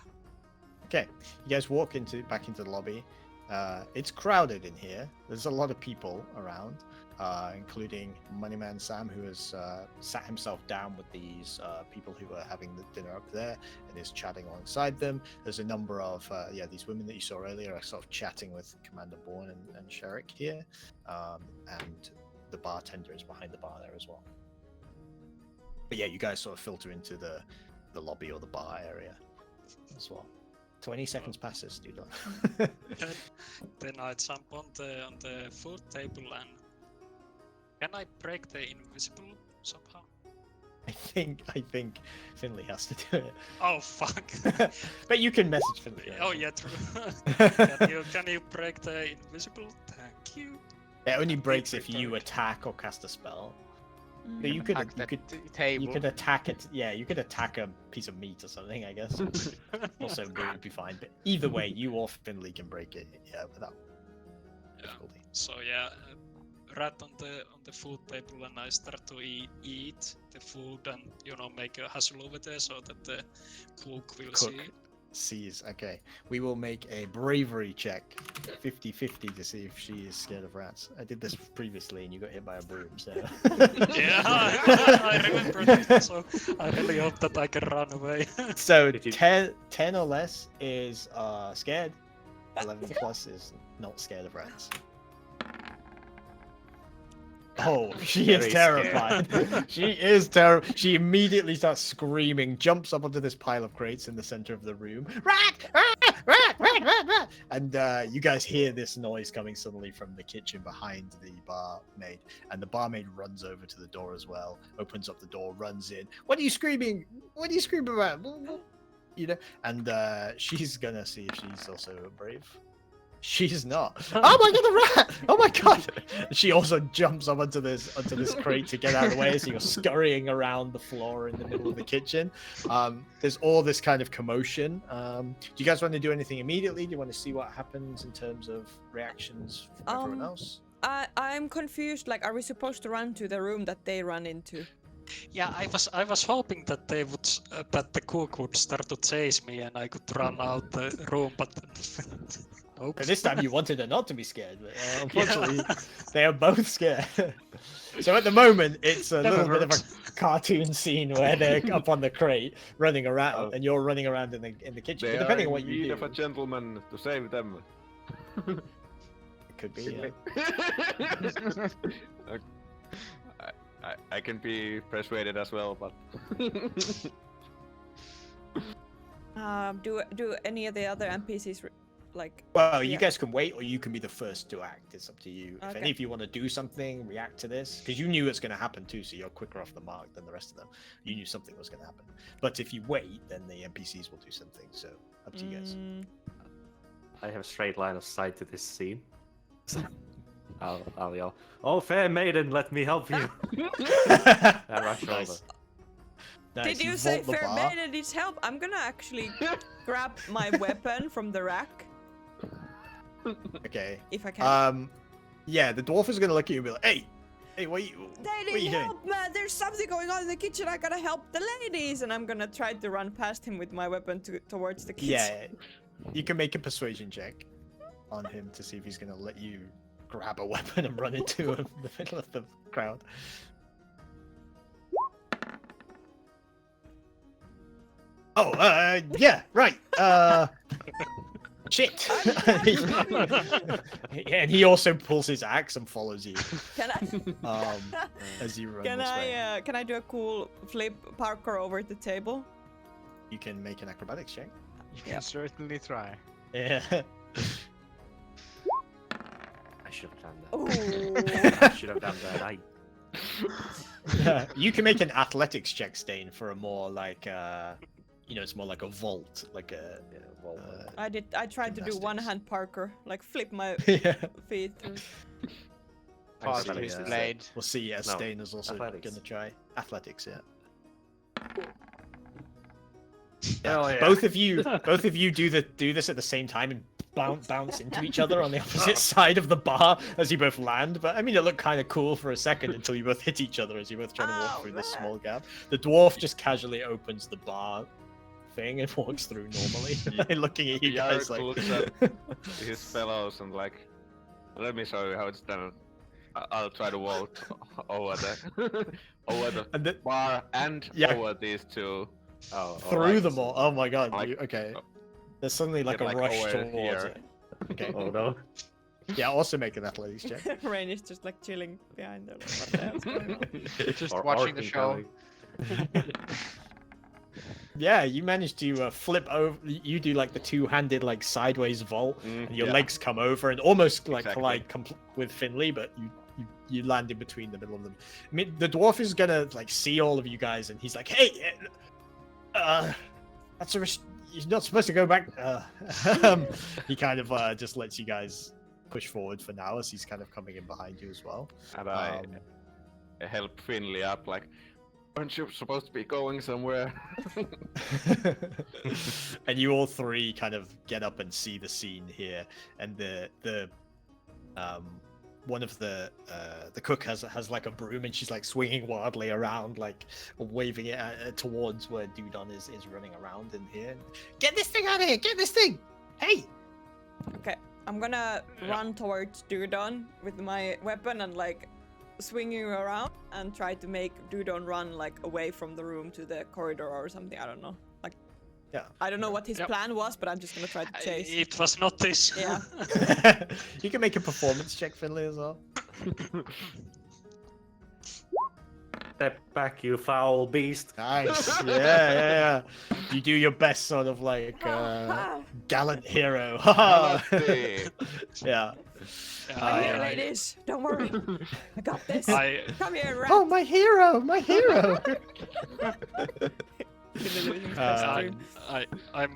Okay, you guys walk back into the lobby. It's crowded in here. There's a lot of people around, including Moneyman Sam, who has sat himself down with these people who are having the dinner up there and is chatting alongside them. There's a number of these women that you saw earlier are sort of chatting with Commander Bourne and Sherrick here, and the bartender is behind the bar there as well. But yeah, you guys sort of filter into the lobby or the bar area as well. 20 seconds passes, dude. Then I jump on the food table, and can I break the invisible somehow? I think Finley has to do it. Oh fuck! But you can message Finley. Oh yeah, true. Can you break the invisible? Thank you. It only breaks if break you it. attack or cast a spell. Mm. But you could Hack that you table. could attack it. Yeah, you could attack a piece of meat or something, I guess. Also, it would be fine. But either way, you or Finley can break it. Yeah, without difficulty. So yeah, rat on the food table, and I start to eat the food, and make a hustle over there so that the cook will see. Sees. Okay, we will make a bravery check, 50-50, to see if she is scared of rats. I did this previously, and you got hit by a broom. So. Yeah, I remember that. So I really hope that I can run away. So Did you- 10 or less is scared. 11 plus is not scared of rats. Oh, she is Very terrified. She is terrified. She immediately starts screaming, jumps up onto this pile of crates in the center of the room. Rat! Rat! Rat! Rat! Rat! Rat! And you guys hear this noise coming suddenly from the kitchen behind the barmaid. And the barmaid runs over to the door as well, opens up the door, runs in. What are you screaming? What are you screaming about? And she's gonna see if she's also brave. She's not. Oh my god, the rat! Oh my god! She also jumps up onto this crate to get out of the way, so you're scurrying around the floor in the middle of the kitchen. There's all this kind of commotion. Do you guys want to do anything immediately? Do you want to see what happens in terms of reactions from everyone else? I'm confused. Like, are we supposed to run to the room that they run into? Yeah, I was hoping that they would that the cook would start to chase me and I could run out the room, but nope. But this time you wanted her not to be scared, but unfortunately they are both scared. So at the moment it's a Never little bit of works. a cartoon scene where they're up on the crate running around, Oh. and you're running around in the kitchen. They But depending are on what in you need do, of a gentleman to save them. it could be. Yeah. I can be persuaded as well, but Do any of the other NPCs like? Well, you Yeah. guys can wait, or you can be the first to act. It's up to you. If Okay. any of you want to do something, react to this, because you knew it's going to happen too, so you're quicker off the mark than the rest of them. You knew something was going to happen. But if you wait, then the NPCs will do something. So up to you guys. I have a straight line of sight to this scene. I'll yell, "Oh, fair maiden, let me help you!" I rush over. Nice. Nice. Did you say vault the fair bar. maiden needs help? I'm gonna actually grab my weapon from the rack Okay. if I can. Yeah, the dwarf is going to look at you and be like, "Hey, Hey, what are you They doing? need help, man! There's something going on in the kitchen. I gotta help the ladies, and I'm gonna try to run past him with my weapon towards the kitchen. Yeah, you can make a persuasion check on him to see if he's gonna let you grab a weapon and run into him in the middle of the crowd. Oh, yeah, right. Shit. And he also pulls his axe and follows you Can I? as you run Can this way. can I do a cool flip parkour over the table? You can make an acrobatics check. You can certainly try. Yeah. I should have done Oh. that. I should have done that. You can make an athletics check, Stain, for a more like it's more like a vault, like a Well, I tried to do Gymnastics. one-hand parkour, like flip my yeah. feet through. Fast Actually, twist yeah. blade. We'll see. Yeah, No, Stain is also athletics. gonna try athletics. Yeah. Hell yeah. Both of you do this at the same time and bounce into each other on the opposite side of the bar as you both land. But I mean, it looked kind of cool for a second until you both hit each other as you both trying to walk Ow, through this man. small gap. The dwarf just casually opens the bar thing and walks through normally, looking at you guys Yark like. looks at his fellows and like, let me show you how it's done. I'll try to vault over the And then bar and Yeah. over these two. through like, them all. Oh my god! like- Okay. There's suddenly like get, a like, rush over towards here. it. Okay. Oh no. Yeah. Also make an athletics check. Rain is just like chilling behind there. Like, what the hell's going on? Just Or watching the Arkin show. coming. Yeah, you managed to flip over. You do like the two-handed like sideways vault, and your yeah. legs come over and almost like Exactly. collide with Finley, but you land in between the middle of them. I mean, the dwarf is gonna like see all of you guys, and he's like, "Hey, that's you're not supposed to go back." He kind of just lets you guys push forward for now, as he's kind of coming in behind you as well. And I Um, help Finley up like, aren't you supposed to be going somewhere? And you all three kind of get up and see the scene here, and the one of the cook has like a broom, and she's like swinging wildly around, like waving it towards where Dudon is running around in here. Get this thing out of here! Get this thing! Hey! Okay, I'm gonna run towards Dudon with my weapon and like swinging around and try to make Dudon run like away from the room to the corridor or something. I don't know. Like, Yeah. I don't know what his Yep. plan was, but I'm just gonna try to chase. It was not this. Yeah. You can make a performance check, Finley, as well. Step back, you foul beast. Nice. Yeah. You do your best sort of like gallant hero. Namaste. Yeah. I'm here, I, ladies. Don't worry. I got this. I, Come here, rat. Oh, my hero! My hero! I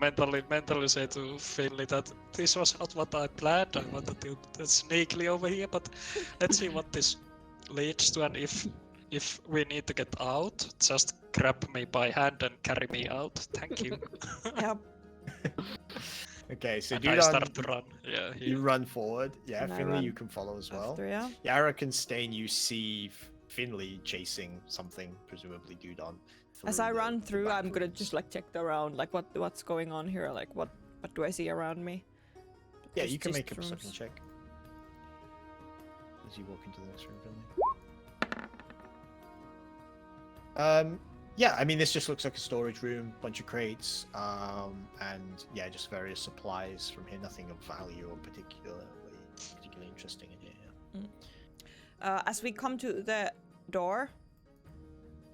mentally say to Finley that this was not what I planned. I wanted to sneakily over here, but let's see what this leads to, and if we need to get out, just grab me by hand and carry me out. Thank you. Yep. Okay, so And I Dudon, start to run. Yeah. you run forward. Yeah, And I Finley, run you can follow as well. After, yeah. Yarrick and Stain, you see Finley chasing something, presumably Dudon. As through I the- run the through, back I'm gonna rooms. just like check around, like what's going on here, like what do I see around me? Yeah, Just- you can just make a perception rooms. check. As you walk into the next room, Finley. Yeah, I mean, this just looks like a storage room, bunch of crates, and yeah, just various supplies from here. Nothing of value or particularly interesting in here. As we come to the door,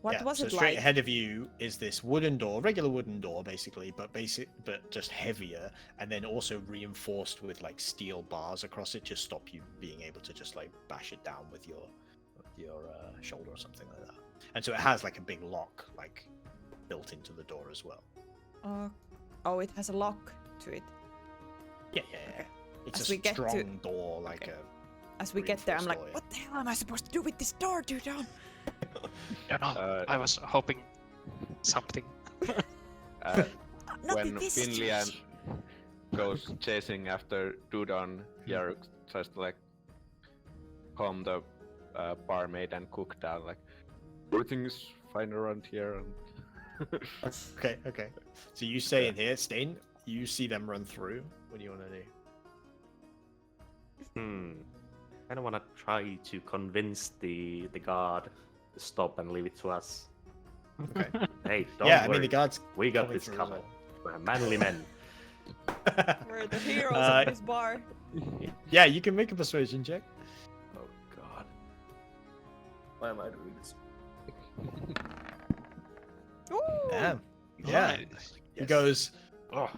what Yeah, was so it straight like? ahead of you is this wooden door, regular wooden door, basically, but just heavier, and then also reinforced with like steel bars across it to stop you being able to just like bash it down with your shoulder or something like that. And so it has like a big lock like built into the door as well. Oh, it has a lock to it. Yeah. It's As a we get to- strong door, like Okay. As we get there, I'm like, Reinforced door, yeah. what the hell am I supposed to do with this door, Dudon? I was hoping something. Not when with this Finley and situation. goes chasing after Dudon, Yaruk tries to like calm the barmaid and cook down. Like everything is fine around here. And Okay. So you stay in here, Stain. You see them run through. What do you want to do? I don't want to try to convince the guard to stop and leave it to us. Okay. Hey, don't Yeah, worry. I mean the guards. we got coming this through as covered. We're manly men. We're the heroes Uh, of this bar. Yeah, you can make a persuasion check. Oh god. Why am I doing this? Ooh. Damn. Yeah. He goes, Oh,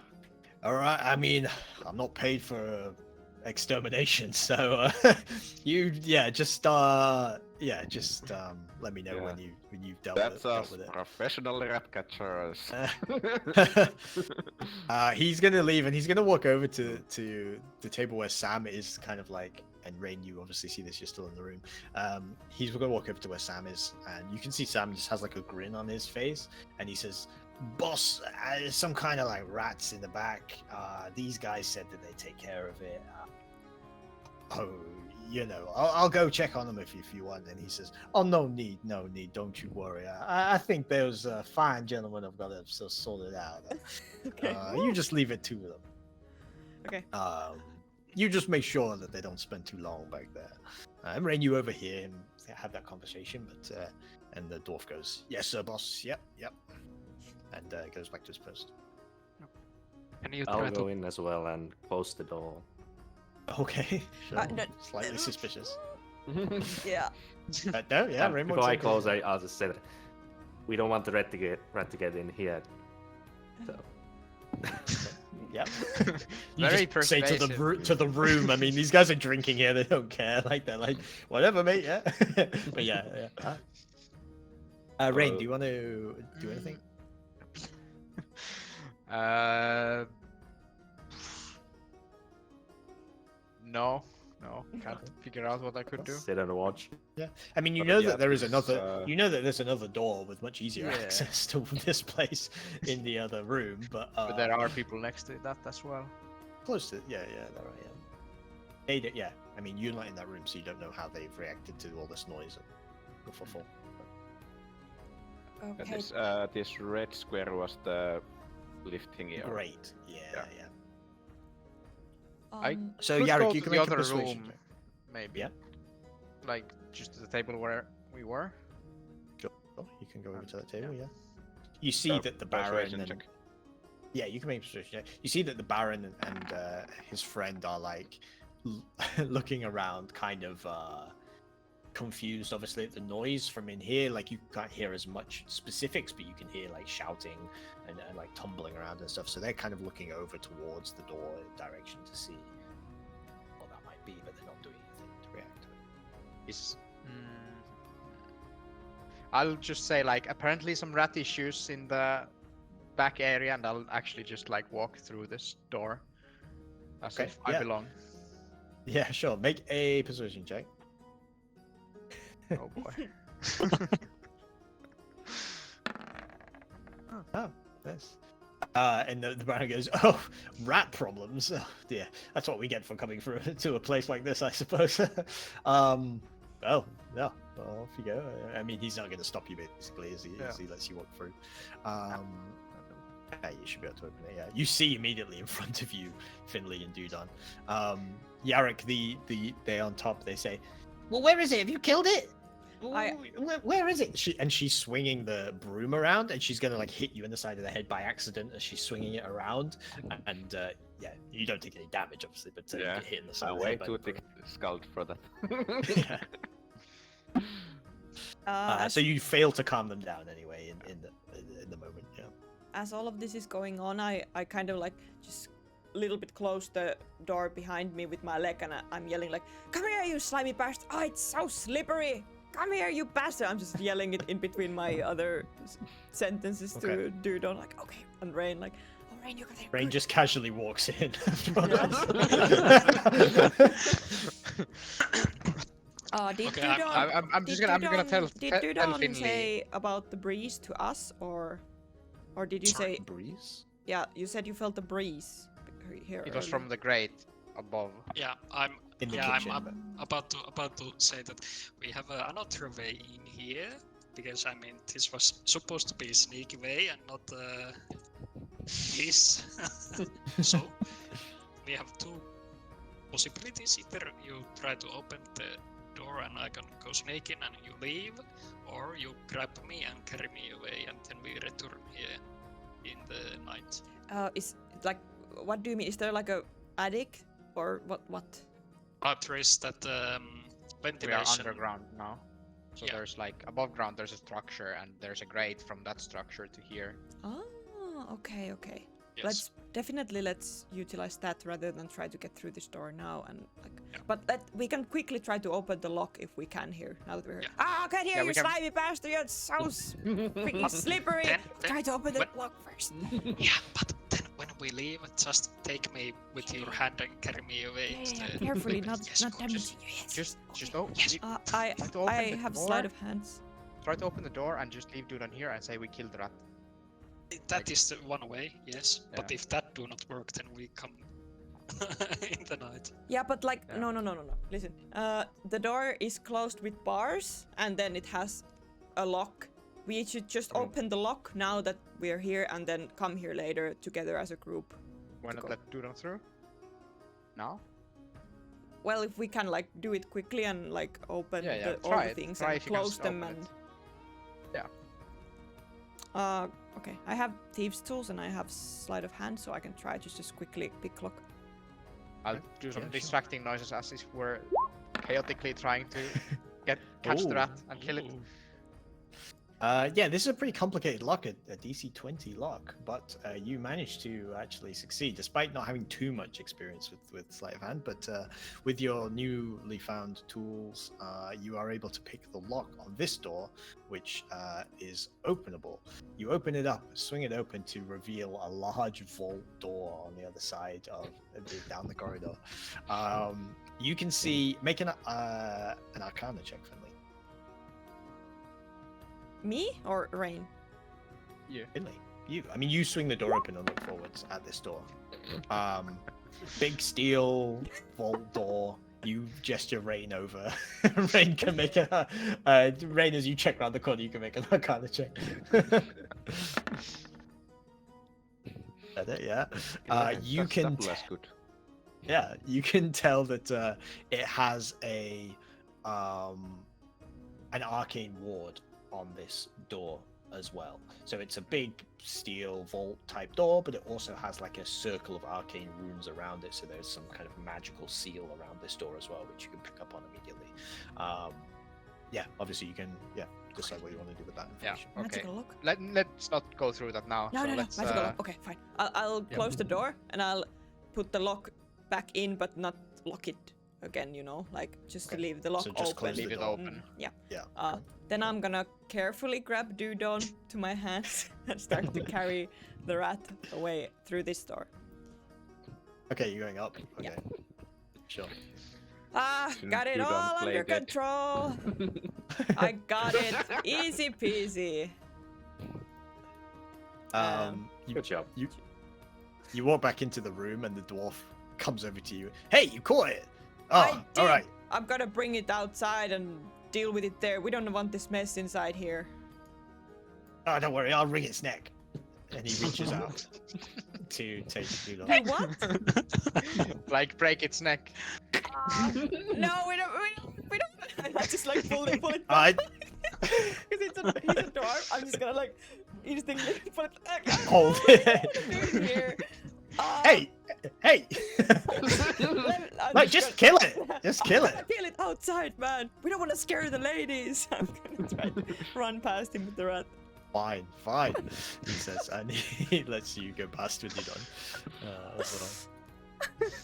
all right. I mean, I'm not paid for extermination, so just let me know Yeah. when you've dealt That's us with it. professional rat catchers. He's gonna leave and he's gonna walk over to the table where Sam is, kind of like, and Rain, you obviously see this, you're still in the room. He's gonna walk over to where Sam is, and you can see Sam just has like a grin on his face, and he says, "Boss, some kind of like rats in the back. These guys said that they take care of it. I'll go check on them if you want." And he says, "Oh, no need, don't you worry. I think those fine gentlemen have got it so sorted out. Okay. You just leave it to them. Okay. You just make sure that they don't spend too long back there." And Rain, you overhear him have that conversation, but and the dwarf goes, "Yes, sir, boss. Yep," and goes back to his post. Can you I'll try go to in as well and close the door. Okay, sure. No, Slightly suspicious. Yeah. No, yeah, And Rainbow. before I close, I'll just say that we don't want the rat to get in here. So Yep. You Very just say to persuasive. to the room. I mean, these guys are drinking here. They don't care. Like they're like, whatever, mate. Yeah. But yeah. Rain, do you want to do anything? No, can't figure out what I could do. sit and watch. I mean, you But know yeah, that there is this, another. You know that there's another door with much easier Yeah. access to this place in the other room, but But there are people next to that as well. close to. Yeah, there I am. Yeah. I mean, you're not in that room, so you don't know how they've reacted to all this noise and kerfuffle. Okay. This red square was the lift thingy. or- Great. Yeah. I- So Could Yarek, go you to can the make a other persuasion room, check. maybe. Yeah. Like just the table where we were. Sure, you can go over to that table. Yeah. You see that the Baron Persuasion and check. yeah, you can make a persuasion check. You see that the Baron and his friend are like looking around, kind of confused, obviously, at the noise from in here. Like you can't hear as much specifics, but you can hear like shouting and like tumbling around and stuff. So they're kind of looking over towards the door direction to see what that might be, but they're not doing anything to react to it. Is I'll just say like apparently some rat issues in the back area, and I'll actually just like walk through this door as Okay, if I yeah. belong. Yeah, sure. Make a persuasion check. Oh boy. Oh, nice. And the Baron goes, "Oh, rat problems. Oh dear, that's what we get for coming to a place like this, I suppose." Well, yeah, well, off you go. I mean, he's not going to stop you basically as he lets you walk through. Yeah, you should be able to open it. Yeah, you see immediately in front of you, Finley and Dudon. Yarek, they on top. They say, "Well, where is it? Have you killed it? Where is it?" She's swinging the broom around, and she's gonna like hit you in the side of the head by accident as she's swinging it around. And yeah, you don't take any damage, obviously, but you get hit in the side of the Way head. by too the thick skulled for that. broom. Yeah. So you fail to calm them down anyway in the moment. Yeah. As all of this is going on, I kind of like just a little bit close the door behind me with my leg, and I'm yelling like, "Come here, you slimy bastard! Oh, it's so slippery! Come here, you bastard!" I'm just yelling it in between my other sentences to Okay. Dudon, like, "Okay," and Rain like, "Oh, Rain, you got it." Rain good." just casually walks in. Did Okay, Dudon, I'm just did gonna Dudon- tell Did tell Dudon Finley. say about the breeze to us, or did you say? breeze? Yeah, you said you felt the breeze here. It was earlier. from the grate above. Yeah, in the Yeah, kitchen. but- about to say that we have another way in here because I mean this was supposed to be a sneaky way and not this. So we have two possibilities: either you try to open the door and I can go sneaking and you leave, or you grab me and carry me away and then we return here in the night. Is like, what do you mean? Is there like a attic or what? There is that We are ventilation. underground now. So Yeah. there's like above ground there's a structure and there's a grate from that structure to here. Oh, okay. Yes. Let's utilize that rather than try to get through this door now and like. Yeah. But we can quickly try to open the lock if we can here. Now that we're here. Yeah. Ah, get here, Yeah, you we can- slimy bastard! You're so freaking slippery. Then- Try to open the when- lock first. Yeah, but then when we leave, just take me with your hand and carry me away. Yeah, instead. carefully, not Yes, not of course. damaging you. Yes. Just oh, Yes. I try to open I the have door. sleight of hands. Try to open the door and just leave dude on here and say we killed the rat. That is the one way, yes. But Yeah. if that do not work, then we come in the night. Yeah, but like Yeah. no. Listen. The door is closed with bars and then it has a lock. We should just open the lock now that we're here and then come here later together as a group. Why not go. let dude on through? Now? Well, if we can like do it quickly and like open Yeah, all try the it. things Try and if you can close them open and it. Yeah. Okay. I have thieves tools and I have sleight of hand, so I can try just quickly pick lock. I'll do some sure. distracting noises as if we're chaotically trying to catch the Ooh. rat and kill it. Yeah, this is a pretty complicated lock, a DC 20 lock, but you managed to actually succeed despite not having too much experience with sleight of hand. But with your newly found tools, you are able to pick the lock on this door, which is openable. You open it up, swing it open to reveal a large vault door on the other side of down the corridor. You can see, make an Arcana check for me. Me or Rain? Finley, you. I mean, you swing the door open and look forwards at this door. Big steel vault door. You gesture Rain over. Rain can make a. Rain, as you check around the corner, you can make an Arcana check. Yeah. You That's can. double as good. Yeah, you can tell that it has a an arcane ward on this door as well. So it's a big steel vault type door, but it also has like a circle of arcane runes around it. So there's some kind of magical seal around this door as well, which you can pick up on immediately. Yeah, obviously you can decide what you want to do with that Yeah. information. Okay. Magical lock? Let's not go through that now. No, so no, let's, magical lock. Okay, fine. I'll yeah. close the door and I'll put the lock back in, but not lock it again. You know, like just to Okay. leave the lock So just open. close the Leave it door. open. Yeah. Yeah. Then I'm gonna carefully grab Dudon to my hands and start to carry the rat away through this door. Okay, you're going up. Okay. Yeah. Sure. Got it You don't all play under dead. control. I got it. Easy peasy. You Good job. You walk back into the room and the dwarf comes over to you. Hey, you caught it! I Oh, did. all right. I'm gonna bring it outside and deal with it there. We don't want this mess inside here. Oh, don't worry, I'll wring its neck. And he reaches out to take the Hey, dog. what? Like break its neck. No, we don't. I just like pull it I back. Because he's a dwarf. I'm just gonna like instantly put it. hold What it. are you doing here? Hey! I'm No, just kill it! Just kill it! Kill it outside, man. We don't want to scare the ladies. I'm gonna try to run past him with the rat. Fine, fine, he says, and he lets you go past with your dog. As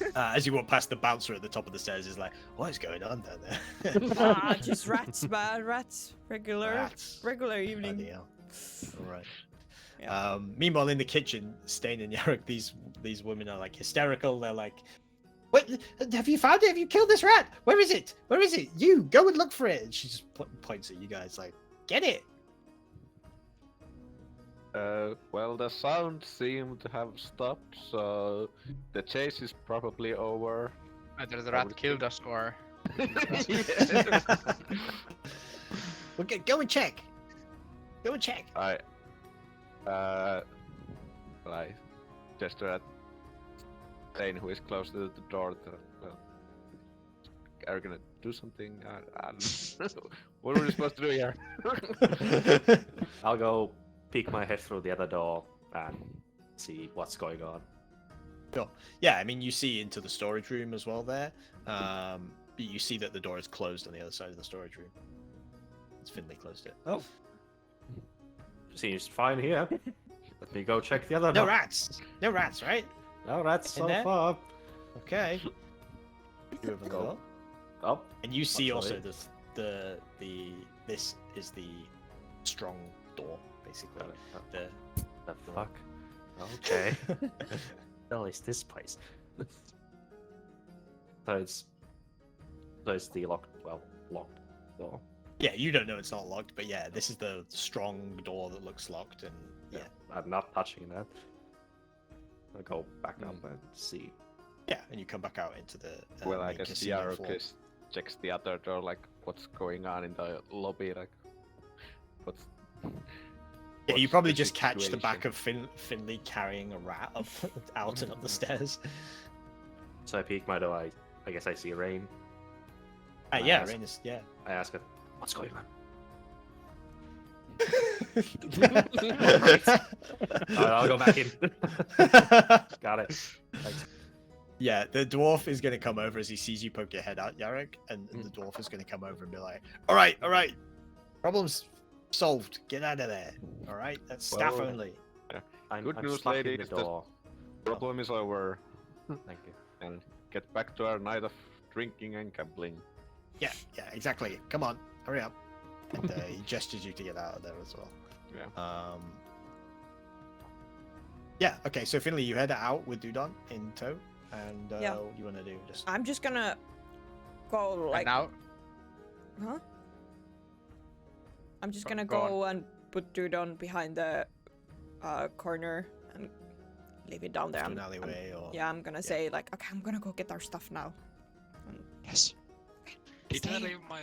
well. As you walk past the bouncer at the top of the stairs, is like, what is going on down there? Just rats, man. Rats. Regular Rats. regular evening. Bloody hell. All right. Yeah. Meanwhile, in the kitchen, Stain and Yarok, these women are like hysterical. They're like, "What? Have you found it? Have you killed this rat? Where is it? Where is it? You go and look for it." And she just points at you guys like, "Get it!" Well, the sound seemed to have stopped, so the chase is probably over. Either the I rat would killed think- us or Well, go and check. Go and check. I gesture at Thane, who is close to the door. Are you gonna do something? I don't know. What are we supposed to do here? I'll go peek my head through the other door and see what's going on. Yeah, I mean, you see into the storage room as well there. But you see that the door is closed on the other side of the storage room. It's Finley closed it. Oh. Seems fine here. Let me go check the other No door. rats. No rats, right? No rats In so there? far. Okay. You open the Go. door, Oh, and you see also Actually- this is the strong door, basically. The the fuck? Okay. hell is this place? So it's the locked door. yeah, you don't know it's not locked, but yeah, this is the strong door that looks locked, and yeah, I'm not touching that. I'll go back up and see. yeah, and you come back out into the Well, I main guess casino floor. Yarokis checks the other door, like what's going on in the lobby, like what's. Yeah, you what's probably the just catch the back situation? of Finley carrying a rat up, out and up the stairs. So I peek my door. I guess I see Rain. Yeah, Nice. Rain is, yeah. I ask her, "What's going on?" I'll go back in. Got it. Thanks. Yeah, the dwarf is going to come over as he sees you poke your head out, Yarek, and the dwarf is going to come over and be like, all right, problem's solved. Get out of there. All right, that's staff Well, only. I'm Good news, stuck in lady, the is that- door. Problem is over, Thank you. and get back to our night of drinking and gambling. Yeah, exactly. Come on, hurry up. And he gestures you to get out of there as well. Yeah. Yeah, okay, so Finley, you head out with Dudon in tow, and Yeah. what do you want to do? Just I'm just gonna go and like. now Huh? I'm just Go- gonna go on. go and put Dudon behind the corner and leave it down there. to an alleyway or Yeah, I'm gonna say like, okay, I'm gonna go get our stuff now. Yes. Did I Stay. leave my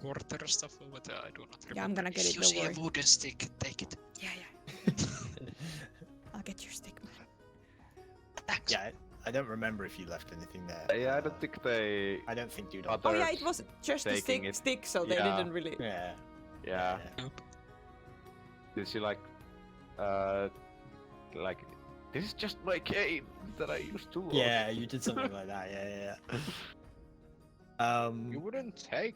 quarter stuff over there? I do not remember. Yeah, I'm gonna get If it, you don't see worry. a wooden stick, take it. Yeah. I'll get your stick, man. Thanks. Yeah, I don't remember if you left anything there. Yeah, I don't think they. I don't think Dudon. Other- Oh yeah, it was just a taking it. stick, so they Yeah. didn't really. Yeah. Yeah. Nope. Did she like this is just my cane that I used to. Yeah, you did something like that. Yeah. you wouldn't take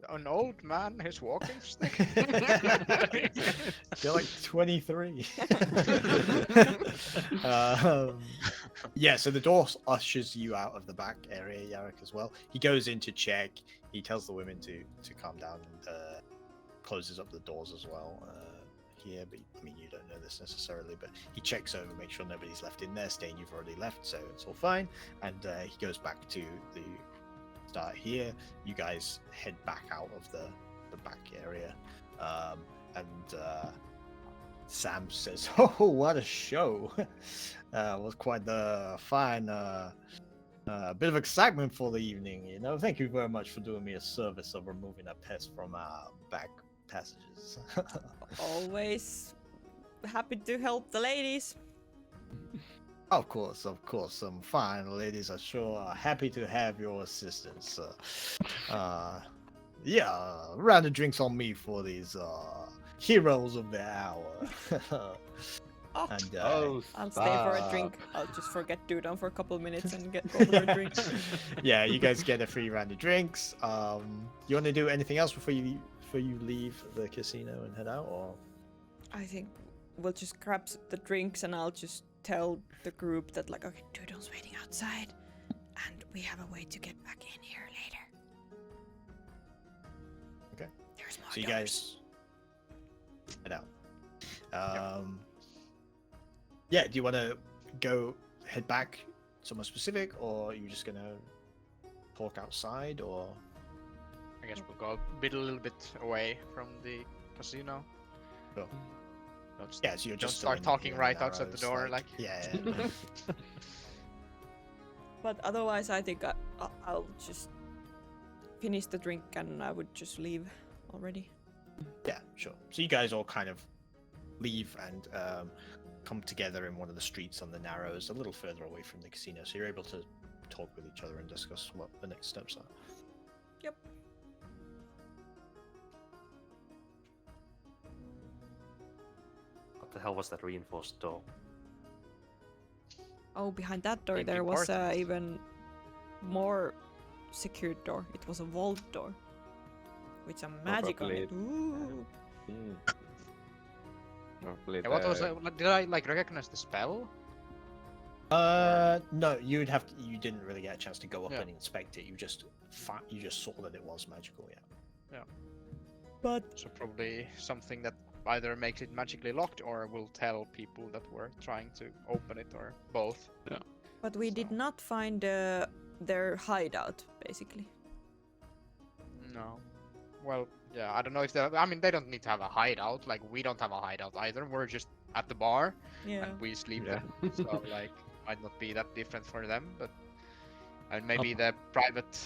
an old man his walking stick. You're like 23. Yeah, so the door ushers you out of the back area, Yarek, as well. He goes in to check. He tells the women to calm down and closes up the doors as well here. But I mean, you don't know this necessarily, but he checks over, makes sure nobody's left in there. Stain, you've already left, so it's all fine. And he goes back to the start here. You guys head back out of the back area, and Sam says, "Oh, what a show! Was quite the fine bit of excitement for the evening. You know, thank you very much for doing me a service of removing a pest from our back passages." Always happy to help the ladies. Of course. Some fine ladies are sure happy to have your assistance. Yeah, a round of drinks on me for these heroes of the hour. Oh, And I'll stay for a stop. drink. I'll just forget Dudon for a couple of minutes and get go for a drink. yeah, you guys get a free round of drinks. You want to do anything else before you leave the casino and head out, or? I think we'll just grab the drinks and I'll just tell the group that like, okay, Dudon's waiting outside, and we have a way to get back in here later. Okay. There's more So you doors. guys head out. Yeah, do you want to head back somewhere specific, or are you just gonna talk outside, or? I guess we'll go a little bit away from the casino. Sure. Don't Yeah, so you're Don't just start still in talking the right outside the Narrows, door, like- yeah. But otherwise, I think I'll just finish the drink and I would just leave already. Yeah, sure. So you guys all kind of leave and come together in one of the streets on the Narrows, a little further away from the casino. So you're able to talk with each other and discuss what the next steps are. Yep. What the hell was that reinforced door? Oh, behind that door Think there was important. even more secured door. It was a vault door with some magic on it. Ooh. Hmm. Probably Yeah, what was the- that? Did I like recognize the spell? No, you didn't really get a chance to go up Yeah. and inspect it. You just saw that it was magical. Yeah. But So probably something that either makes it magically locked or will tell people that we're trying to open it or both. but we did So- not find their hideout basically. No. Well, yeah, I don't know if they. I mean, they don't need to have a hideout. Like we don't have a hideout either. We're just at the bar Yeah. and we sleep Yeah. there. So like, might not be that different for them, but and maybe the private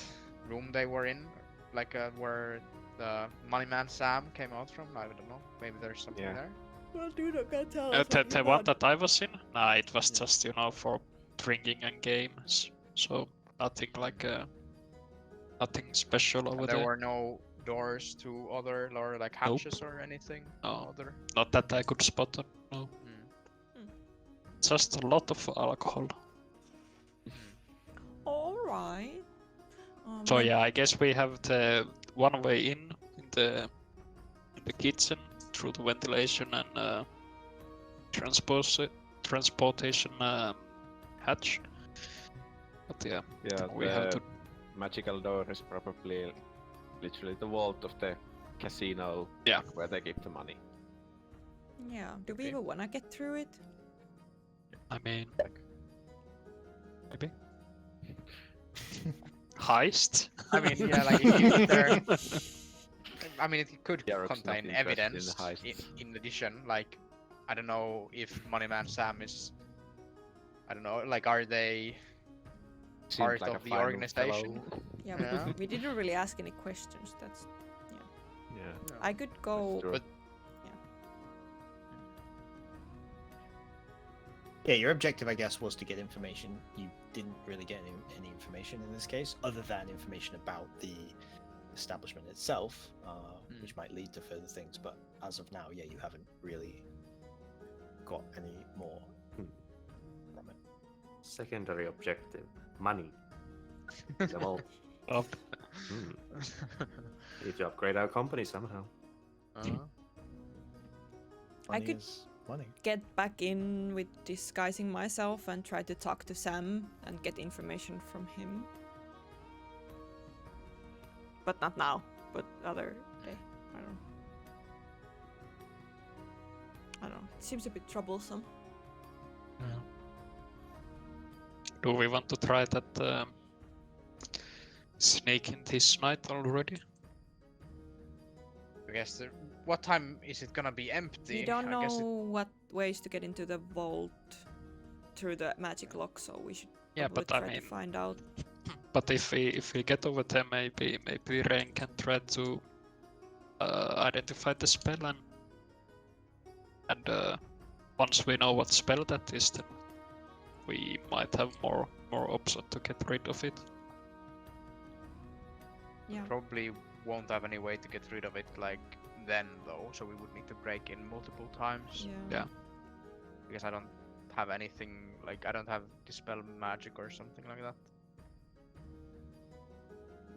room they were in, like where the money man Sam came out from. I don't know. Maybe there's something Yeah. there. Well, dude, I can't tell. The one that I was in, nah, it was Yeah. just for drinking and games. So nothing like nothing special over And there there. were no doors to other or like Nope. hatches or anything. No. Other. Not that I could spot them. No, Hmm. just a lot of alcohol. All right. So yeah, I guess we have the one way in the kitchen through the ventilation and transportation hatch. But yeah, Yeah, we have to. magical door is probably literally the vault of the casino. Yeah. Where they keep the money. Yeah. Do we Okay. even wanna get through it? I mean, maybe heist. I mean, yeah, like if there. I mean, it could Yarok's not contain interested in the evidence. heist. In addition, like, I don't know if Moneyman Sam is. I don't know. Like, are they? Seems Part like of a the fine organization. fellow. Yeah, Yeah. but we didn't really ask any questions. That's. Yeah. I could go. That's true. But- Yeah, your objective, I guess, was to get information. You didn't really get any information in this case, other than information about the establishment itself, which might lead to further things. But as of now, yeah, you haven't really got any more from it. Secondary objective: money. The vault. Up. Hmm. Need to upgrade our company somehow. Uh-huh. Money could- is money. Get back in with disguising myself and try to talk to Sam and get information from him. But not now, but other day. I don't know. I don't know. It seems a bit troublesome. Do we want to try that snake in this night already? I guess. What time is it gonna be empty? We don't I guess know what ways to get into the vault through the magic lock, so we should Yeah, probably but I try mean, to find out. but if we get over there, maybe Rain can try to identify the spell and once we know what spell that is, then we might have more option to get rid of it. Yeah. probably won't have any way to get rid of it like then though, so we would need to break in multiple times. Yeah. Because I don't have anything like I don't have dispel magic or something like that.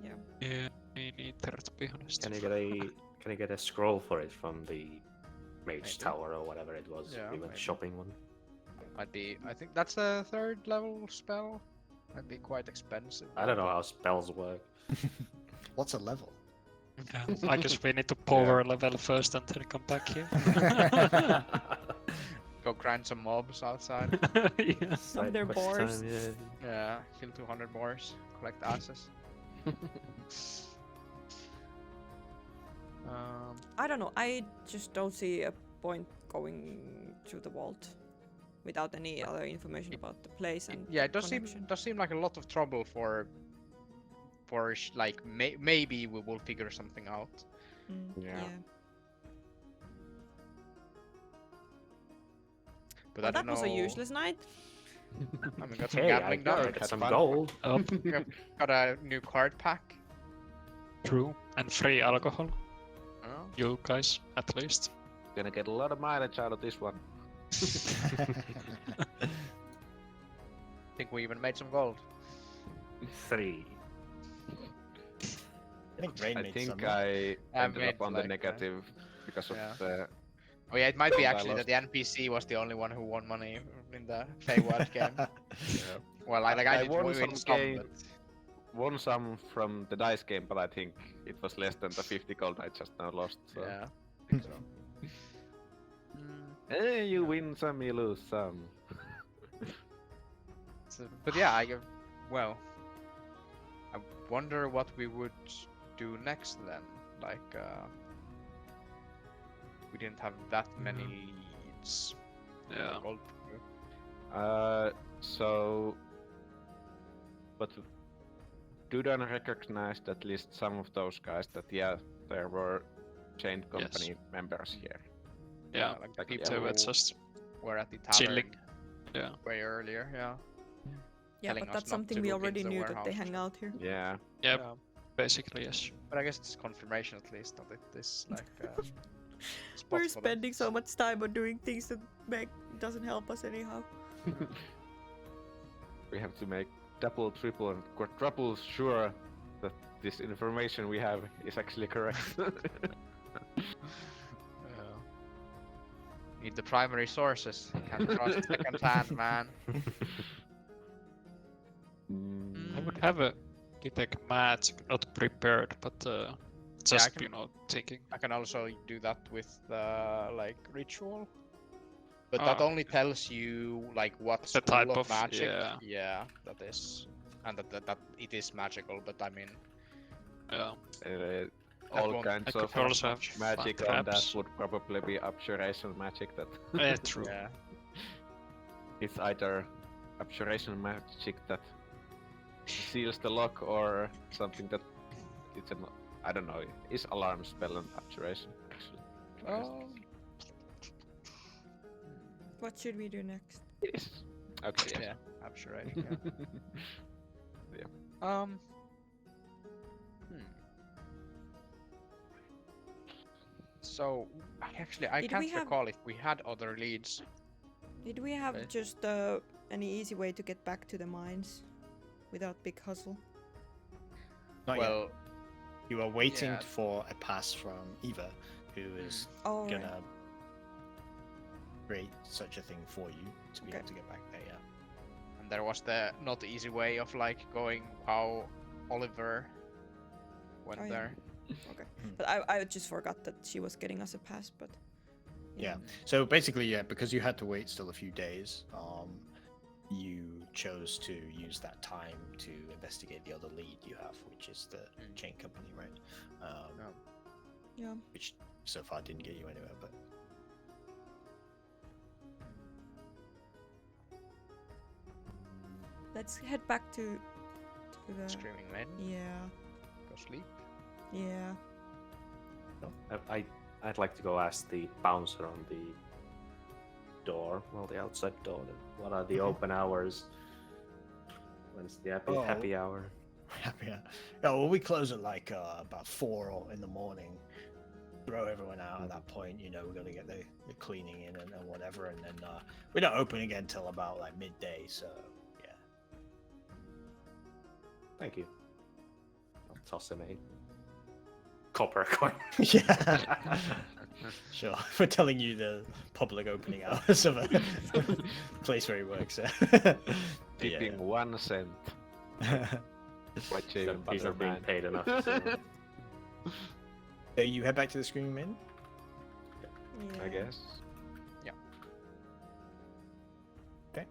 Yeah. Yeah, me neither, to be honest. Can you get a scroll for it from the mage Maybe. tower or whatever it was? Yeah, We went maybe. shopping one. Might be. I think that's a 3rd level spell. Might be quite expensive. I don't know how spells work. What's a level? Yeah, I guess we need to power level first and then come back here. Go grind some mobs outside. Yeah. Side their quest boars. time, yeah. Yeah, kill 200 boars, collect asses. I don't know. I just don't see a point going through the vault. without any other information about the place and Yeah, it does connection. seem like a lot of trouble for like maybe we will figure something out. Yeah. But Well, I don't that was know. a useless night. I mean, got some Hey, I gambling done. got had some fun. gold. Got a new card pack. True. And free alcohol. Oh. You guys, at least. Gonna get a lot of mileage out of this one. I think we even made some gold. 3. I think Rain I made think some. I ended made up on like, the negative because of yeah. the. Oh yeah, it might be I actually that the NPC was the only one who won money in the Feywild game. Well, I I did won win some some, game. but Won some from the dice game, but I think it was less than the 50 gold I just now lost. So. yeah, I think so. You win some, you lose some. But yeah, well, I wonder what we would do next then. Like, we didn't have that many leads. Yeah. Gold. So, but Dudan recognized at least some of those guys that there were chain company members here. Yeah. Like the Like, people They were who just were at the tavern chilling. Yeah. way earlier. Yeah. Yeah, Telling but us that's not something to we look already into the knew that they warehouse. hang out here. Yeah. Yep. Basically, yes. But I guess it's confirmation at least that it is like. Spot We're for them. spending so much time on doing things that doesn't help us anyhow. We have to make double, triple, and quadruple sure that this information we have is actually correct. Need the primary sources. Can't trust second hand, man. I would have a detect magic, not prepared, but just can- thinking. I can also do that with the like ritual. But that Ah. only tells you like what The school type of of- magic. yeah. That is, and that it is magical. But I mean, Yeah. All won't- kinds I of could also have magic fun on that traps. would probably be abjuration magic. That True. yeah, it's either abjuration magic that seals the lock or something that it's an I don't know. Is alarm spell and abjuration actually? What should we do next? Yes. Okay. Yes. yeah, I'm sure. Right, yeah. Yeah. So I Did can't we have- recall if we had other leads. Did we have Okay. just any easy way to get back to the mines without big hustle? Not yet. Well, You are waiting yeah. for a pass from Eva, who is Oh, right. gonna create such a thing for you to be Okay. able to get back there. Yeah. and there was the not easy way of like going how Oliver went Oh, yeah. there. But I just forgot that she was getting us a pass, but... Yeah. So basically, yeah, because you had to wait still a few days, you chose to use that time to investigate the other lead you have, which is the chain company, right? Yeah. Which so far didn't get you anywhere, but Let's head back to the... Screaming Maiden, Yeah. go sleep. Yeah. I'd like to go ask the bouncer on the door, well, the outside door. What are the open hours? When's the happy hour? yeah. Yeah, well, we close at like about 4 in the morning. Throw everyone out at that point. We're gonna get the cleaning in and whatever, and then we don't open again till about like midday. So yeah. Thank you. I'll toss him a copper coin. Yeah. Sure. We're telling you the public opening hours of a place where he works. Tipping 1 cent. White shaven He's not being man. paid enough. So. So you head back to the Screaming Maiden? Yeah. I guess. Okay.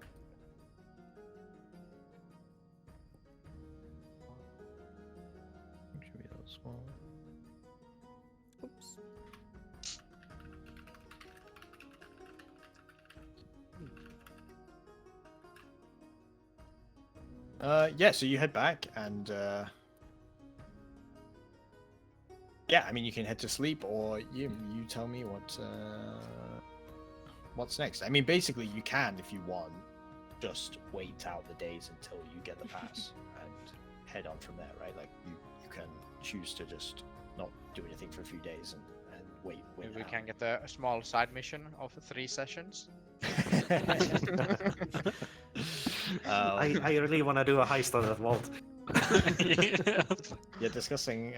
Should be a little small. Oops. Yeah, so you head back and yeah, I mean you can head to sleep or you tell me what's next. I mean basically you can if you want just wait out the days until you get the pass and head on from there, right? Like you can choose to just not do anything for a few days and wait. Maybe we can get a small side mission of 3 sessions. I really want to do a heist on that vault. Yeah. You're discussing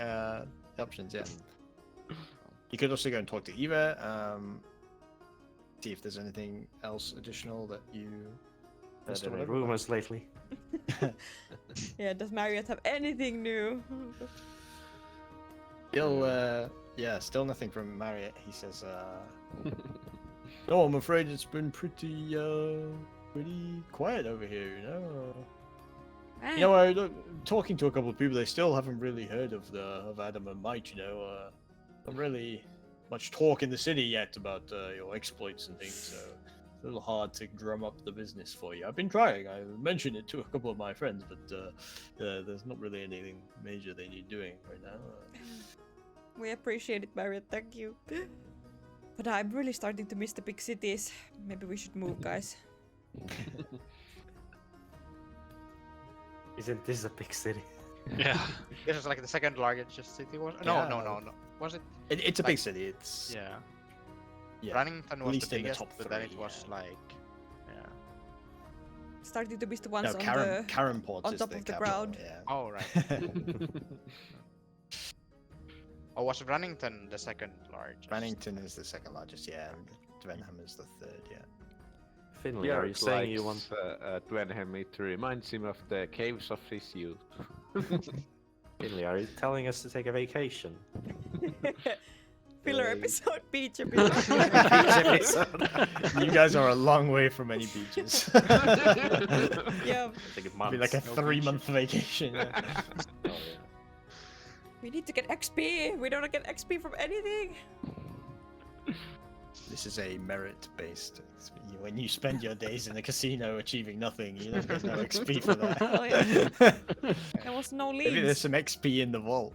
options, yeah. You could also go and talk to Eva, see if there's anything else additional that you missed or Any whatever. rumors lately? Yeah, does Marriott have anything new? Still, still nothing from Marriott. He says, "No, I'm afraid it's been pretty quiet over here. You know. Ah, You know, talking to a couple of people, they still haven't really heard of Adamant. You know, not really much talk in the city yet about your exploits and things. So it's a little hard to drum up the business for you. I've been trying. I mentioned it to a couple of my friends, but there's not really anything major they need doing right now." we appreciate it, Marriott. Thank you. But I'm really starting to miss the big cities. Maybe we should move, guys. Isn't this a big city? Yeah. This is like the second largest city. Was Yeah. No. Was it? It's a Like- big city. It's Yeah. yeah. Runnington was least the in the biggest, top but then it three, was yeah. like, yeah. Starting to miss the ones No, on Karen Port on is top the of the capital, ground. Yeah. Oh right. Oh, was Runnington the second largest? Rannington is the second largest, yeah. And Dvenham is the third, yeah. Finley, are you saying you want... Dwenham? It reminds him of the caves of his youth. Finley, are you telling us to take a vacation? Filler Uh, episode, beach episode. You guys are a long way from any beaches. Yeah, Take a It'd month. be like a No 3-month vacation. Yeah. Oh, yeah. we need to get XP. We don't get XP from anything. This is a merit-based. When you spend your days in the casino achieving nothing, you don't get no XP for that. Oh, yeah. There was no Maybe there's leads. some XP in the vault.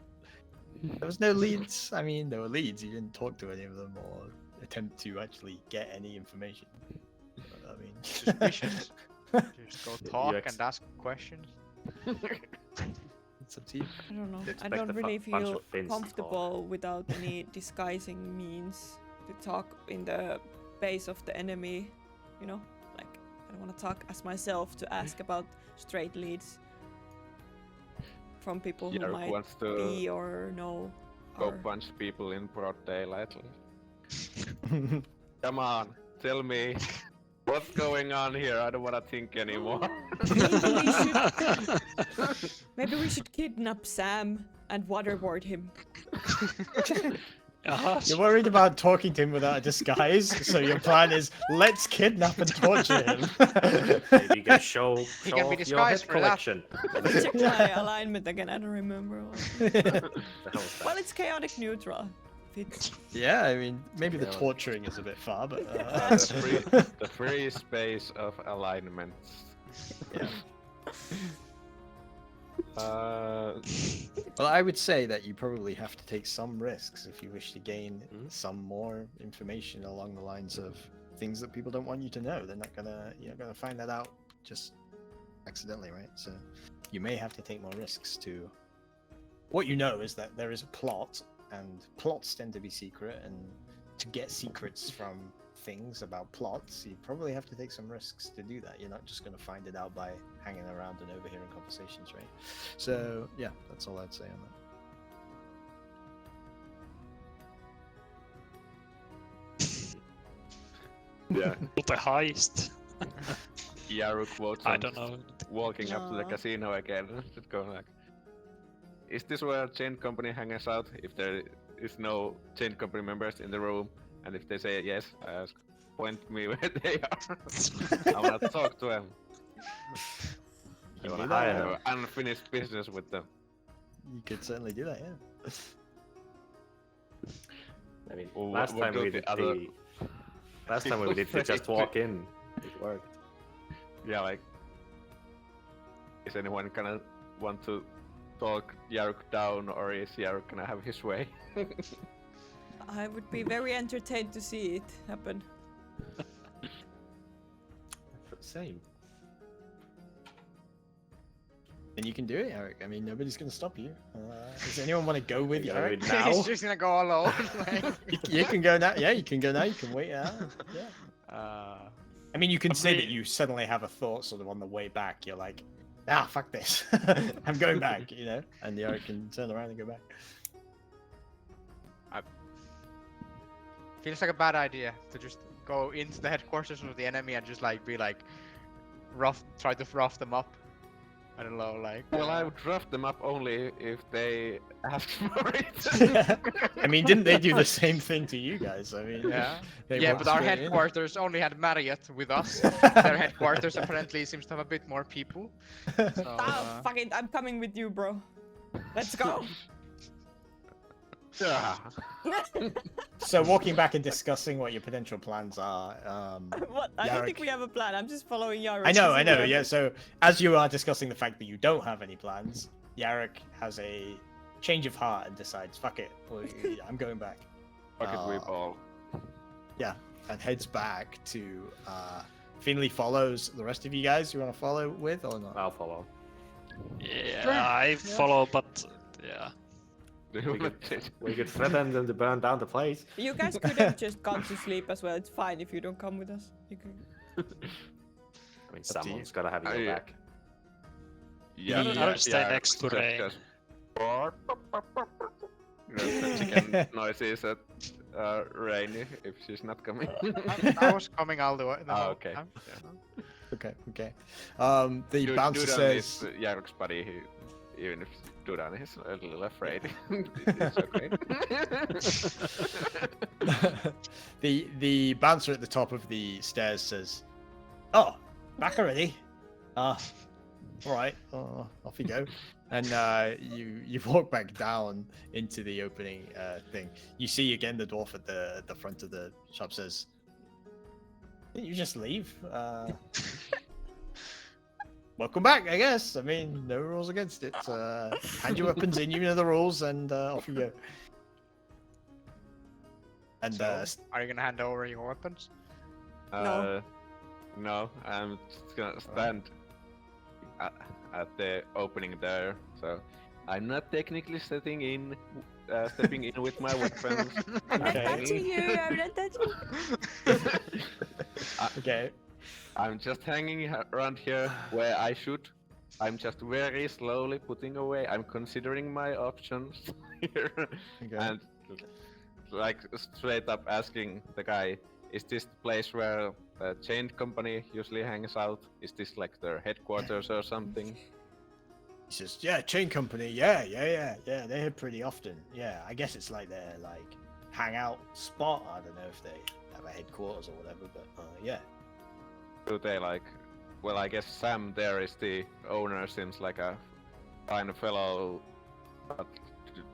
There was no leads. I mean, there were leads. You didn't talk to any of them or attempt to actually get any information. I mean, Suspicious. Just go You talk ex- and ask questions. it's up to you. I don't know. I Expect don't a really bunch feel of Finns to talk. comfortable without any disguising means to talk in the base of the enemy. You know, like I don't want to talk as myself to ask about straight leads from people who Yarok might wants to be or know. go Or... punch people in broad daylight. Come on, tell me what's going on here. I don't want to think anymore. Maybe we should kidnap Sam and waterboard him. You're worried about talking to him without a disguise, so your plan is let's kidnap and torture him. Maybe you can show He can be off your head disguised for that. collection. Check my alignment again. I don't remember. The hell is Well, that? it's chaotic neutral. Fits. Yeah, I mean, maybe the Yeah. torturing is a bit far, but The free space of alignments. yeah. Uh, Well, I would say that you probably have to take some risks if you wish to gain Mhm. some more information along the lines of things that people don't want you to know. You're not gonna find that out just accidentally, right? So you may have to take more risks to. What you know is that there is a plot, and plots tend to be secret, and to get secrets from things about plots, you probably have to take some risks to do that. You're not just going to find it out by hanging around and overhearing conversations, right? So yeah, that's all I'd say on that. yeah, What a heist. Yaru quotes I on don't know. walking up to the Aw. casino again. Just going like, is this where chain company hangs out? If there is no chain company members in the room, and if they say yes, I ask, point me where they are. I want to talk to them. I You want do to that, have unfinished business with them. You could certainly do that, yeah. I mean, Well, last what time do we the did other the... Last time we did the just walk in. It worked. Yeah, like is anyone gonna want to talk Yaruk down, or is Yaruk gonna have his way? I would be very entertained to see it happen. Same. And you can do it, Eric. I mean, nobody's going to stop you. Does anyone want to go with You you, wanna Eric? do it now? He's just gonna go alone. like. You can go now. Yeah, you can go now. You can wait out. Yeah. I mean, you can I say that mean- you suddenly have a thought sort of on the way back. You're like, fuck this. I'm going back, you know? And the Eric can turn around and go back. Feels like a bad idea to just go into the headquarters of the enemy and just like be like try to rough them up. I don't know, like. Well, I would rough them up only if they ask for it. I mean, didn't they do the same thing to you guys? I mean, Yeah. they Yeah, walked but our straight in. headquarters only had Marriott with us. Their headquarters apparently seems to have a bit more people. So, Ah, fuck it, I'm coming with you, bro. Let's go. Yeah. So walking back and discussing what your potential plans are. What? I don't think Yarrick. we have a plan. I'm just following Yarrick. I know. Yeah. So as you are discussing the fact that you don't have any plans, Yarrick has a change of heart and decides, "Fuck it, I'm going back." Bucket whip all. And heads back to. Finley follows the rest of you guys. You want to follow with or not? I'll follow. Yeah, Sure. I follow, but yeah. We could threaten them to burn down the place. You guys could have just gone to sleep as well. It's fine if you don't come with us. You can... I mean, to you. someone's gotta have your I- back. Yeah, I'll stay next to Rain. Chicken noises at Rainy if she's not coming. I was coming all the way. The Ah, whole okay. time. Okay. The bouncer Dudan says. is Yaruk's buddy, even if Dudan is a little afraid. It's okay. the bouncer at the top of the stairs says, "Oh, back already? All right, off you go." And you walk back down into the opening thing. You see again the dwarf at the front of the shop says, "Didn't you just leave? Welcome back, I guess. I mean, no rules against it. Hand your weapons in, you know the rules, and off you go." And So, are you gonna hand over your weapons? No, I'm just gonna stand at the opening there. So I'm not technically stepping in with my weapons. I'm not Okay. touching you. I'm not touching you. okay. I'm just hanging around here where I should. I'm just very slowly putting away. I'm considering my options here. Okay. And like straight up asking the guy, is this the place where the chain company usually hangs out? Is this like their headquarters or something? He says, "Yeah, chain company. Yeah. They're here pretty often. Yeah, I guess it's like their hangout spot. I don't know if they have a headquarters or whatever, but yeah." Do they like? Well, I guess Sam there is the owner. Seems like a fine fellow. But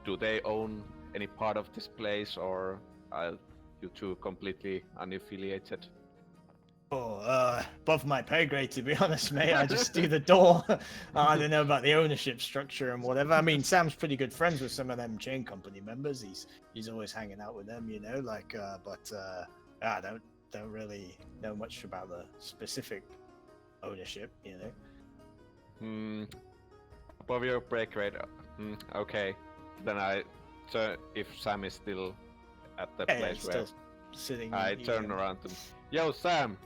do they own any part of this place, or are you two completely unaffiliated? Oh, above my pay grade, to be honest, mate. I just do the door. I don't know about the ownership structure and whatever. I mean, Sam's pretty good friends with some of them chain company members. He's always hanging out with them, you know. I don't really know much about the specific ownership, you know. Above your break rate. Okay. Then so if Sam is still at the Yeah, place he's where still sitting. I eating. turn around to him. Yo, Sam!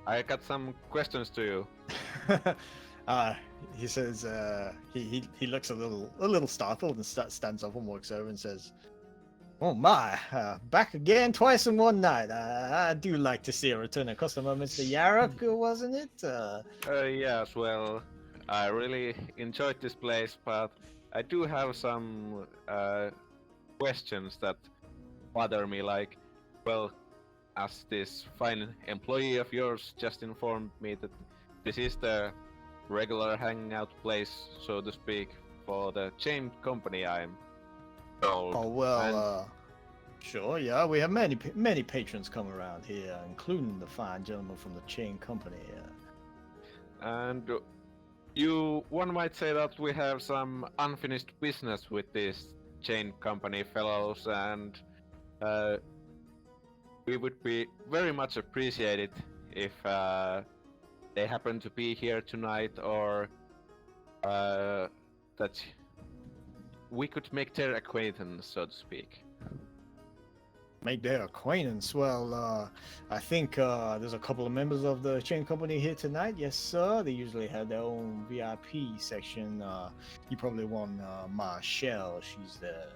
I got some questions to you. He says he looks a little startled and stands up and walks over and says, "Oh my, back again twice in one night. I do like to see a return of customer, Mr. Yarrock, wasn't it?" Yes, well, I really enjoyed this place, but I do have some questions that bother me, like, well, as this fine employee of yours just informed me that this is the regular hangout place, so to speak, for the chain company, I'm told. Oh well, sure, yeah. We have many patrons come around here, including the fine gentleman from the chain company. And One might say that we have some unfinished business with these chain company fellows, and we would be very much appreciated if they happen to be here tonight, or that we could make their acquaintance, so to speak. Make their acquaintance. Well, I think there's a couple of members of the chain company here tonight. Yes, sir. They usually have their own VIP section. You probably want Marshall. She's the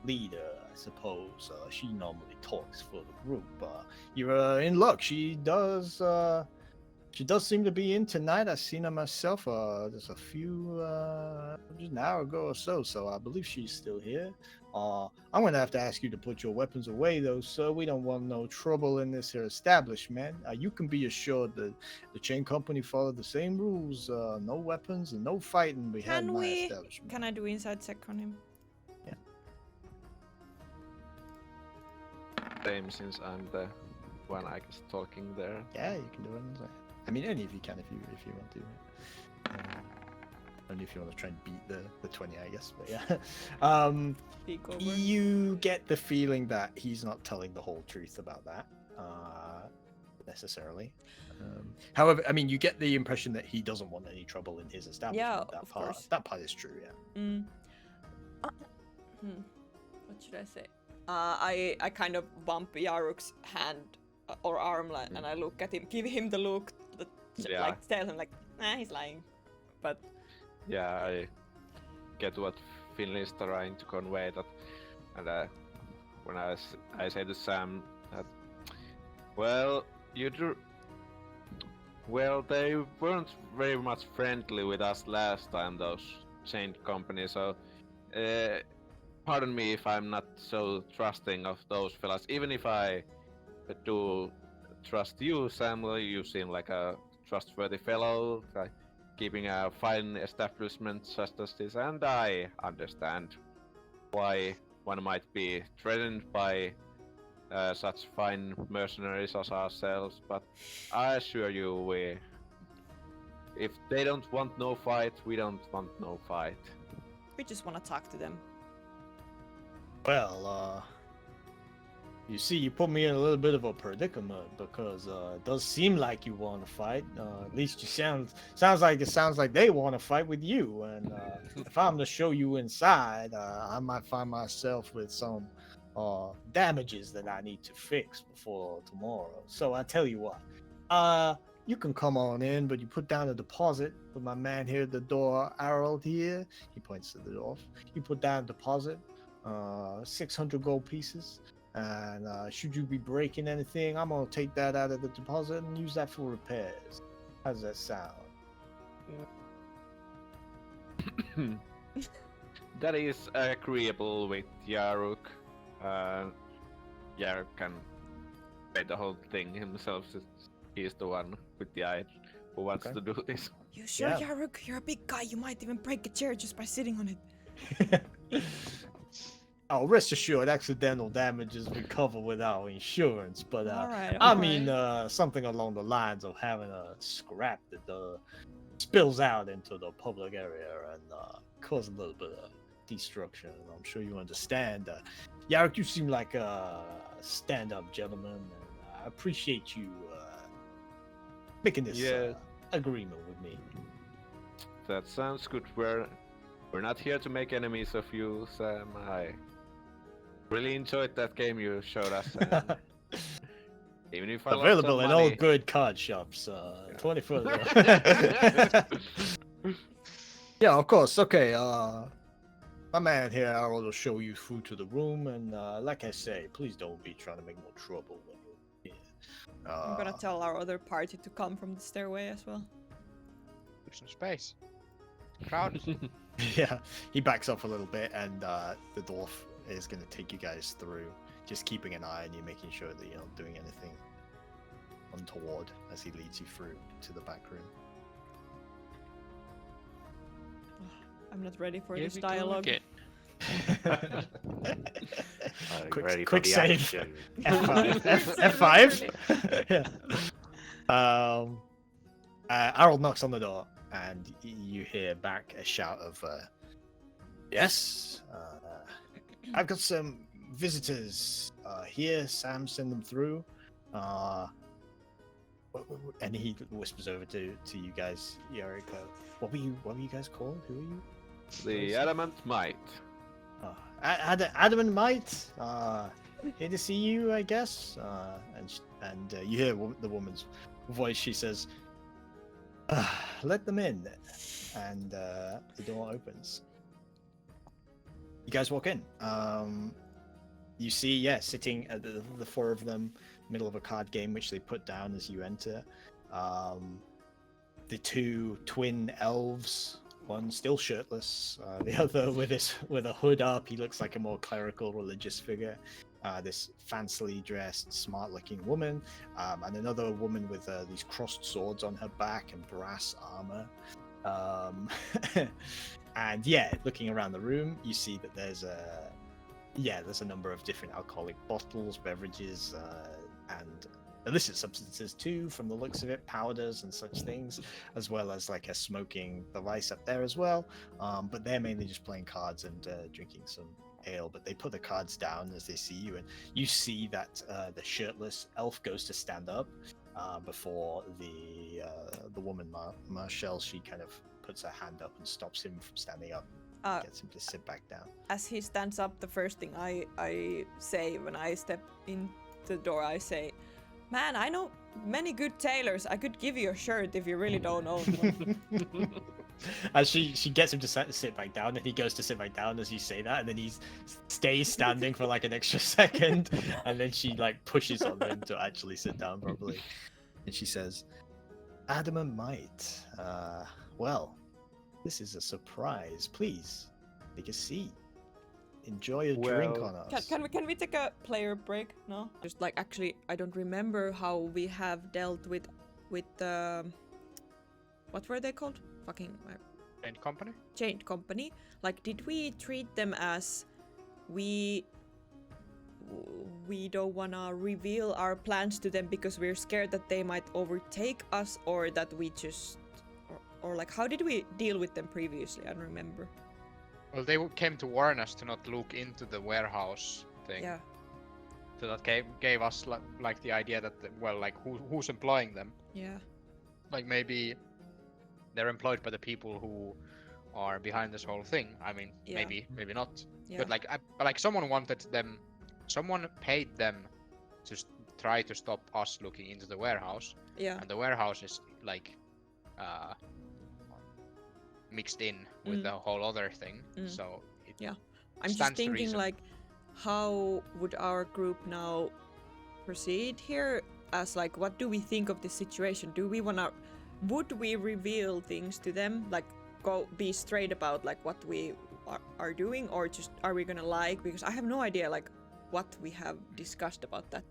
leader, I suppose. She normally talks for the group. You're in luck. She does seem to be in tonight. I've seen her myself. Just a few, just an hour ago or so. So I believe she's still here. I'm gonna have to ask you to put your weapons away, though, sir. We don't want no trouble in this here establishment. You can be assured that the chain company follow the same rules. No weapons and no fighting behind my establishment. Can I do inside check on him? Yeah. Same, since I'm the one I guess talking there. Yeah, you can do it. I mean, any of you can if you want to. Only if you want to try and beat the 20, I guess. But yeah. Peek over. You get the feeling that he's not telling the whole truth about that, necessarily. However, I mean, you get the impression that he doesn't want any trouble in his establishment. Yeah, of course. That part is true, yeah. What should I say? I kind of bump Yaruk's hand or arm, and I look at him, give him the look, Yeah. like tell him like, he's lying, but. Yeah, I get what Finley is trying to convey, that, and when I say to Sam that, well, they weren't very much friendly with us last time, those chain companies, so pardon me if I'm not so trusting of those fellas. Even if I do trust you, Samuel, you seem like a trustworthy fellow, keeping a fine establishment such as this, and I understand why one might be threatened by such fine mercenaries as ourselves, but I assure you, if they don't want no fight, we don't want no fight. We just want to talk to them. Well, you see, you put me in a little bit of a predicament because it does seem like you want to fight. At least you sounds like they want to fight with you. And if I'm to show you inside, I might find myself with some damages that I need to fix before tomorrow. So I tell you what, you can come on in, but you put down a deposit with my man here at the door, Harold here. He points to the door. You put down a deposit, 600 gold pieces. And should you be breaking anything, I'm gonna take that out of the deposit and use that for repairs. How does that sound? That is agreeable with Yaruk. Yaruk can pay the whole thing himself, since he's the one with the eye who wants to do this. You sure, Yeah. Yaruk? You're a big guy. You might even break a chair just by sitting on it. Oh, rest assured, accidental damages we cover with our insurance. But Alright, I mean, alright. something along the lines of having a scrap that spills out into the public area and cause a little bit of destruction. I'm sure you understand. Yaruk, you seem like a stand-up gentleman, and I appreciate you making this agreement with me. That sounds good. We're not here to make enemies of you, Sam. I really enjoyed that game you showed us. And even if I lost Available some in all money, good card shops. 24. Yeah, of course. Okay. My man here, Harold, will show you through to the room, and like I say, please don't be trying to make more trouble when you're here. I'm gonna tell our other party to come from the stairway as well. Leave some space. Crowd. Yeah, he backs up a little bit, and the dwarf is going to take you guys through, just keeping an eye on you, making sure that you're not doing anything untoward as he leads you through to the back room. I'm not ready for Here this we go dialogue. again. Ready for quick the save. action. F5. F5. Yeah. Harold knocks on the door, and you hear back a shout of, "Yes, I've got some visitors here. Sam, send them through." And he whispers over to you guys, Eureka. What were you guys called? Who are you? The Adamant Might. Adamant Might. Here to see you, I guess. And you hear the woman's voice. She says, "Let them in," and the door opens. You guys walk in. You see, sitting at the four of them, middle of a card game, which they put down as you enter. The two twin elves, one still shirtless, the other with a hood up. He looks like a more clerical religious figure. This fancily dressed, smart-looking woman, and another woman with these crossed swords on her back and brass armor. And looking around the room, you see that there's a number of different alcoholic bottles, beverages, and illicit substances too, from the looks of it, powders and such things, as well as like a smoking device up there as well. But they're mainly just playing cards and drinking some ale. But they put the cards down as they see you, and you see that the shirtless elf goes to stand up before the woman Marshall. She kind of puts her hand up and stops him from standing up. Gets him to sit back down. As he stands up, the first thing I say when I step in the door, I say, "Man, I know many good tailors. I could give you a shirt if you really don't own one." As she gets him to sit back down, and he goes to sit back down as you say that, and then he stays standing for like an extra second, and then she like pushes on him to actually sit down properly, and she says, "Adamant Might, well, this is a surprise. Please take a seat. Enjoy a drink on us." Can we take a player break? No, just like actually, I don't remember how we have dealt with what were they called? Fucking Chained company? Chained company. Like, did we treat them as we don't wanna reveal our plans to them because we're scared that they might overtake us, or that we just or like how did we deal with them previously? I don't remember. Well, they came to warn us to not look into the warehouse thing. Yeah. So that gave us like the idea that who's employing them? Yeah. Like maybe they're employed by the people who are behind this whole thing. I mean, Yeah. maybe not. Yeah. But like someone paid them to try to stop us looking into the warehouse. Yeah. And the warehouse is like mixed in with the whole other thing. So I'm just thinking like, how would our group now proceed here? As like, what do we think of this situation? Would we reveal things to them? Like, be straight about like what we are doing, or just are we gonna lie? Because I have no idea like what we have discussed about that.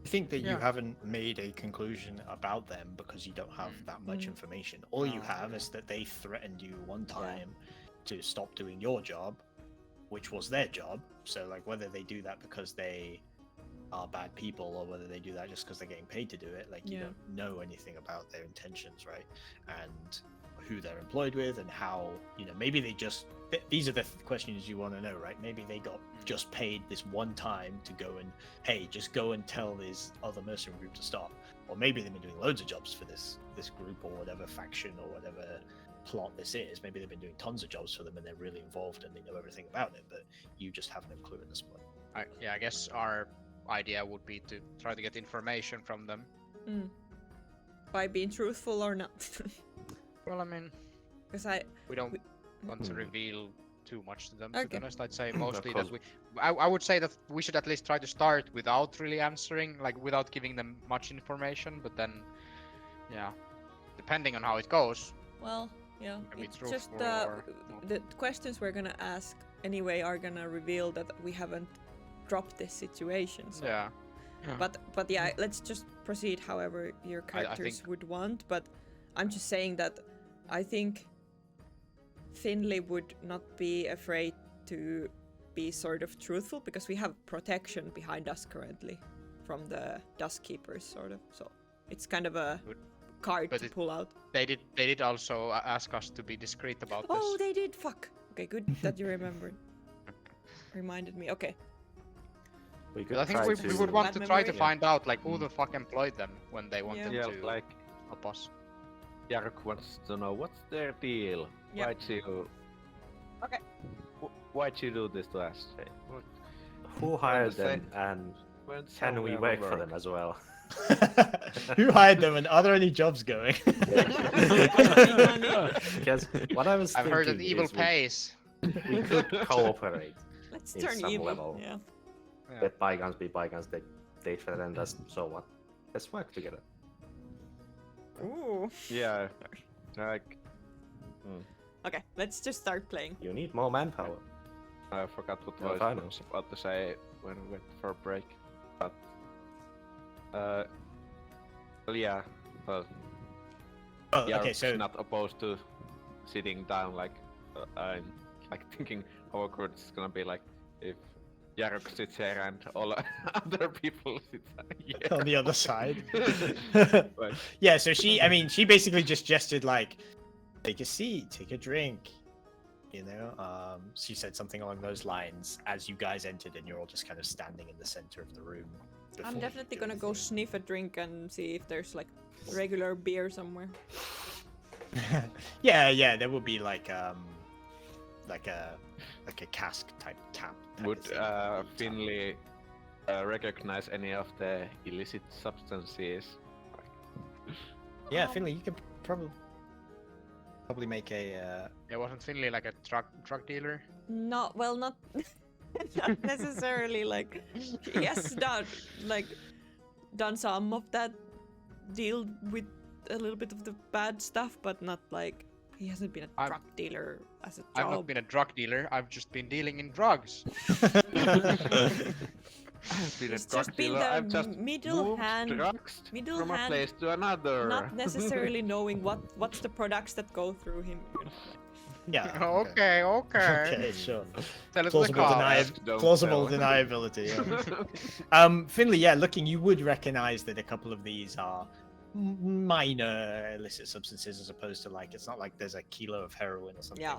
I think that you haven't made a conclusion about them because you don't have that much information. All you have is that they threatened you one time to stop doing your job, which was their job. So like whether they do that because they are bad people or whether they do that just because they're getting paid to do it, like you don't know anything about their intentions, right? And who they're employed with and how, maybe they just, these are the questions you want to know, right? Maybe they got just paid this one time to go and, hey, just go and tell this other mercenary group to stop. Or maybe they've been doing loads of jobs for this group or whatever faction or whatever plot this is. Maybe they've been doing tons of jobs for them and they're really involved and they know everything about it, but you just have no clue at this point. I guess our idea would be to try to get information from them. By being truthful or not. Well, I mean, because we don't want to reveal too much to them. To be Okay. honest, I'd say mostly that I would say that we should at least try to start without really answering, like without giving them much information. But then, depending on how it goes. Well, yeah, Can be it's truthful just or the questions we're gonna ask anyway are gonna reveal that we haven't dropped this situation. So. Yeah. But yeah, let's just proceed however your characters think- would want. But I'm just saying that I think Finley would not be afraid to be sort of truthful because we have protection behind us currently from the Dusk Keepers, sort of. So it's kind of a card But to it- pull out. They did also ask us to be discreet about Oh, this. they did. Fuck. Okay, good that you remembered. Reminded me. Okay. We But could I think try we to. would want to Bad try to memory. find out like who Mm. the fuck employed them when they wanted Yeah, to like help us. Jark wants to know what's their deal. Yeah. Why'd you? Okay. Why'd you do this to us? Hey, what- Who hired say- them, and when can we somewhere work will for them as well? Who hired them, and are there any jobs going? Because what I was I've heard that thinking evil is pays. we could cooperate. Let's In turn some evil. level. Yeah. Yeah. Let bygones be bygones. They threatened us, so what? Let's work together. Ooh. Yeah, like Okay, let's just start playing. You need more manpower. I forgot what Well, I I know. was about to say when we went for a break, but well, yeah, well, Oh, yeah, okay, so not opposed to sitting down. Like I'm like thinking how awkward it's gonna be like if Jarok sits here and all other people sit here. on the other side. But, Yeah, so she basically just gestured like, take a seat, take a drink. You know, she said something along those lines as you guys entered, and you're all just kind of standing in the center of the room. before I'm you definitely do gonna go anything. sniff a drink and see if there's like regular beer somewhere. Yeah, there will be like a cask type tap. type would of thing that you tap. Finley recognize any of the illicit substances? Yeah, Finley, you could probably make a. It wasn't Finley like a drug dealer. No, well, not not necessarily. Like he has done some of that, deal with a little bit of the bad stuff, but not like he hasn't been a I'm- drug dealer as a job. I've not been a drug dealer. I've just been dealing in drugs. I've been a He's drug just been dealer. the I've just middle moved hand- drugs middle from hand, a place to another. not necessarily knowing what's the products that go through him. You know, Yeah. Okay, okay. Okay, sure. Tell us the Plausible, cost. Ask, don't plausible tell. deniability. Yeah. Finley, yeah, looking, you would recognize that a couple of these are minor illicit substances, as opposed to like it's not like there's a kilo of heroin or something Yeah.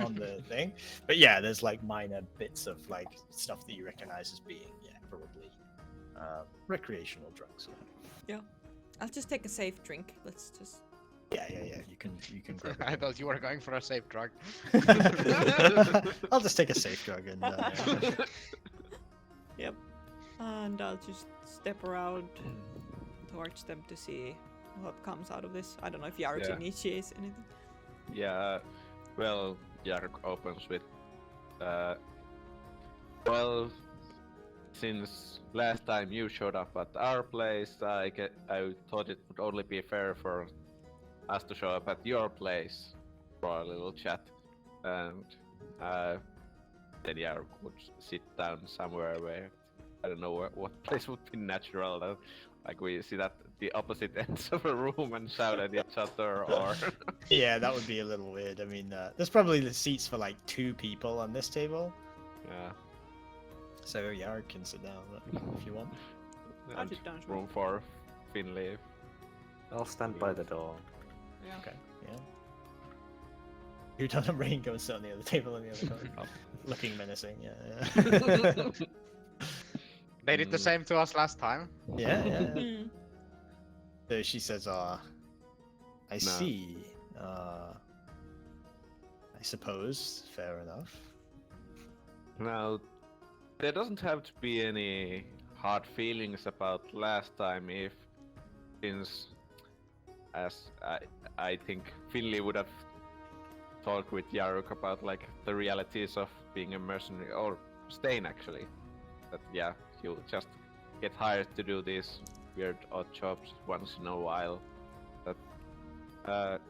on the thing. But yeah, there's like minor bits of like stuff that you recognize as being probably recreational drugs. I'll just take a safe drink. Let's just. Yeah. You can grab I it. thought you were going for a safe drug. I'll just take a safe drug and. Yep. And I'll just step around towards them to see what comes out of this. I don't know if Yaruk Yeah. initiates anything. Yeah, well, Jark opens with, well, since last time you showed up at our place, I thought it would only be fair for us to show up at your place for a little chat, and then Jark would sit down somewhere where I don't know what place would be natural. Like we sit at the opposite ends of a room and shout at each other, or Yeah, that would be a little weird. I mean, there's probably the seats for like 2 people on this table. yeah, So Yaruk can sit down if you want. I'll and sit down as well. room for Finley. I'll stand by the door. Yeah. Okay. Yeah. You done a rain go and sit on the other table in the other corner, looking menacing. Yeah. They did the Mm. same to us last time. Yeah. Mm. So she says, I see. I suppose. Fair enough. Now, there doesn't have to be any hard feelings about last time if, since, as I think Finley would have talked with Yaruk about like the realities of being a mercenary, or Stain actually, that yeah, you just get hired to do these weird odd jobs once in a while. That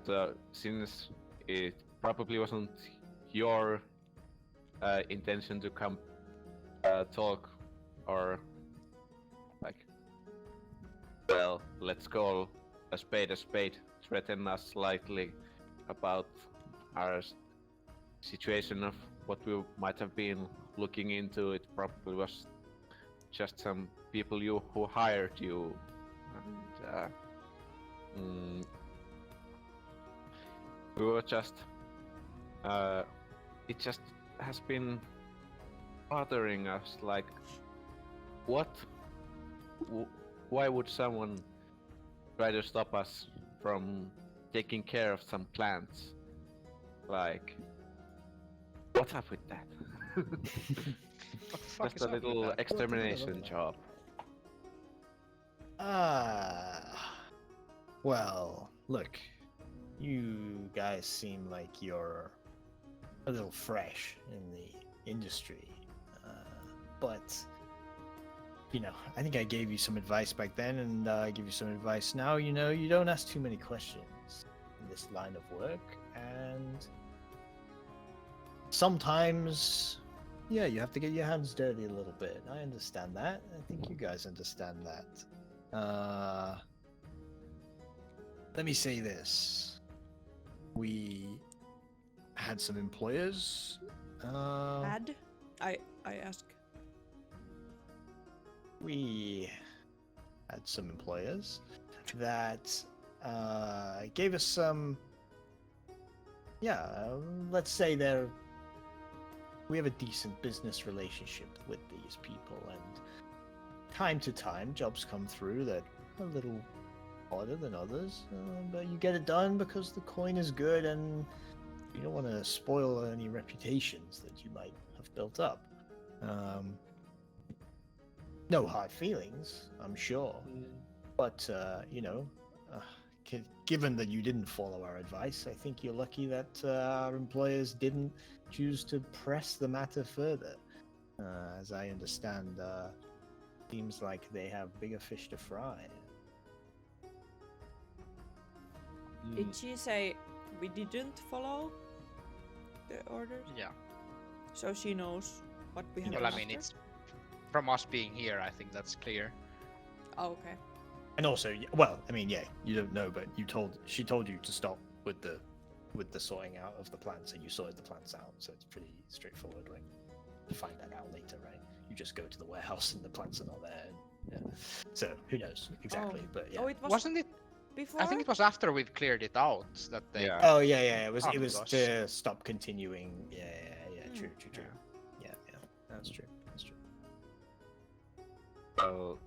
so since it probably wasn't your intention to come talk or like, well, let's call a spade, threaten us slightly about our situation of what we might have been looking into. It probably was just some people who hired you, and Mm, we were just. It just has been bothering us. Like, what? Why would someone try to stop us from taking care of some plants? Like, what's up with that? What the fuck Just is a up with little that? extermination job. Well, look, you guys seem like you're a little fresh in the industry, but you know, I think I gave you some advice back then, and I give you some advice now. You know, you don't ask too many questions in this line of work, and sometimes, yeah, you have to get your hands dirty a little bit. I understand that. I think you guys understand that. Let me say this. We had some employers. Had? I ask. We had some employers that gave us some. Yeah, let's say we have a decent business relationship with these people, and time to time, jobs come through that are a little harder than others, but you get it done because the coin is good, and you don't want to spoil any reputations that you might have built up. No hard feelings, I'm sure, but you know, given that you didn't follow our advice, I think you're lucky that our employers didn't choose to press the matter further. As I understand, seems like they have bigger fish to fry. Did she say we didn't follow the orders? Yeah. So she knows what we have Well, done I mean, after? it's from us being here. I think that's clear. Oh, okay. And also, well, I mean, yeah, you don't know, but she told you to stop with the sorting out of the plants, and you sorted the plants out, so it's pretty straightforward, right? You find that out later, right? You just go to the warehouse and the plants are not there. And, yeah. So who knows exactly? But yeah. Oh, it was Wasn't it? before? I think it was after we've cleared it out that they. Yeah. Oh yeah. It was Come to us. to stop continuing. Yeah. True. Yeah. Yeah. That's true. So,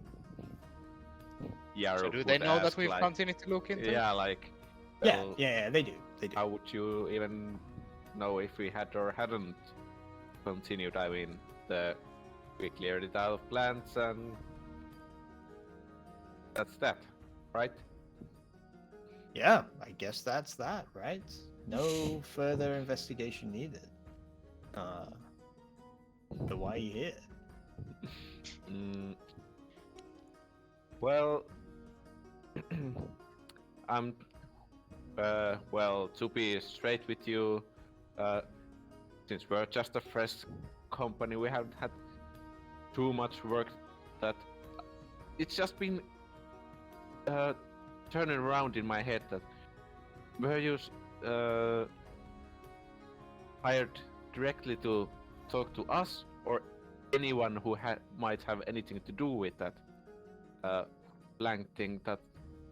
yeah. So do they know that we've continued to look into it? Yeah, like. Yeah, well, yeah, they do. How would you even know if we had or hadn't continued? I mean, we cleared it out of plants, and that's that, right? Yeah, I guess that's that, right? No further investigation needed. But why are you here? Well, I'm. Well, to be straight with you, since we're just a fresh company, we haven't had too much work. That it's just been turning around in my head. That were you hired directly to talk to us, or anyone who might have anything to do with that blank thing? That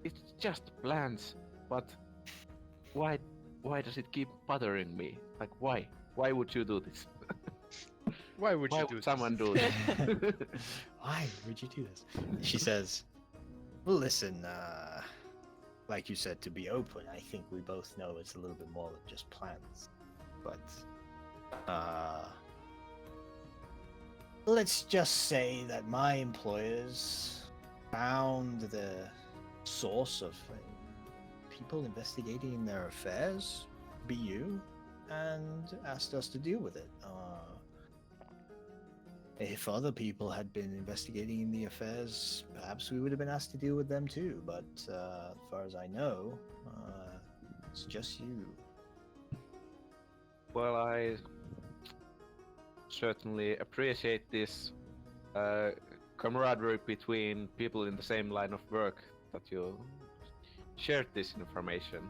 it's just plans, but why does it keep bothering me? Like, why would you do this? Why would Why you do would someone do this? Why would you do this? She says, well, listen, like you said, to be open, I think we both know it's a little bit more than just plans. But, let's just say that my employers found the source of people investigating their affairs, be you, and asked us to deal with it. If other people had been investigating the affairs, perhaps we would have been asked to deal with them too, but as far as I know, it's just you. Well, I certainly appreciate this camaraderie between people in the same line of work, that you shared this information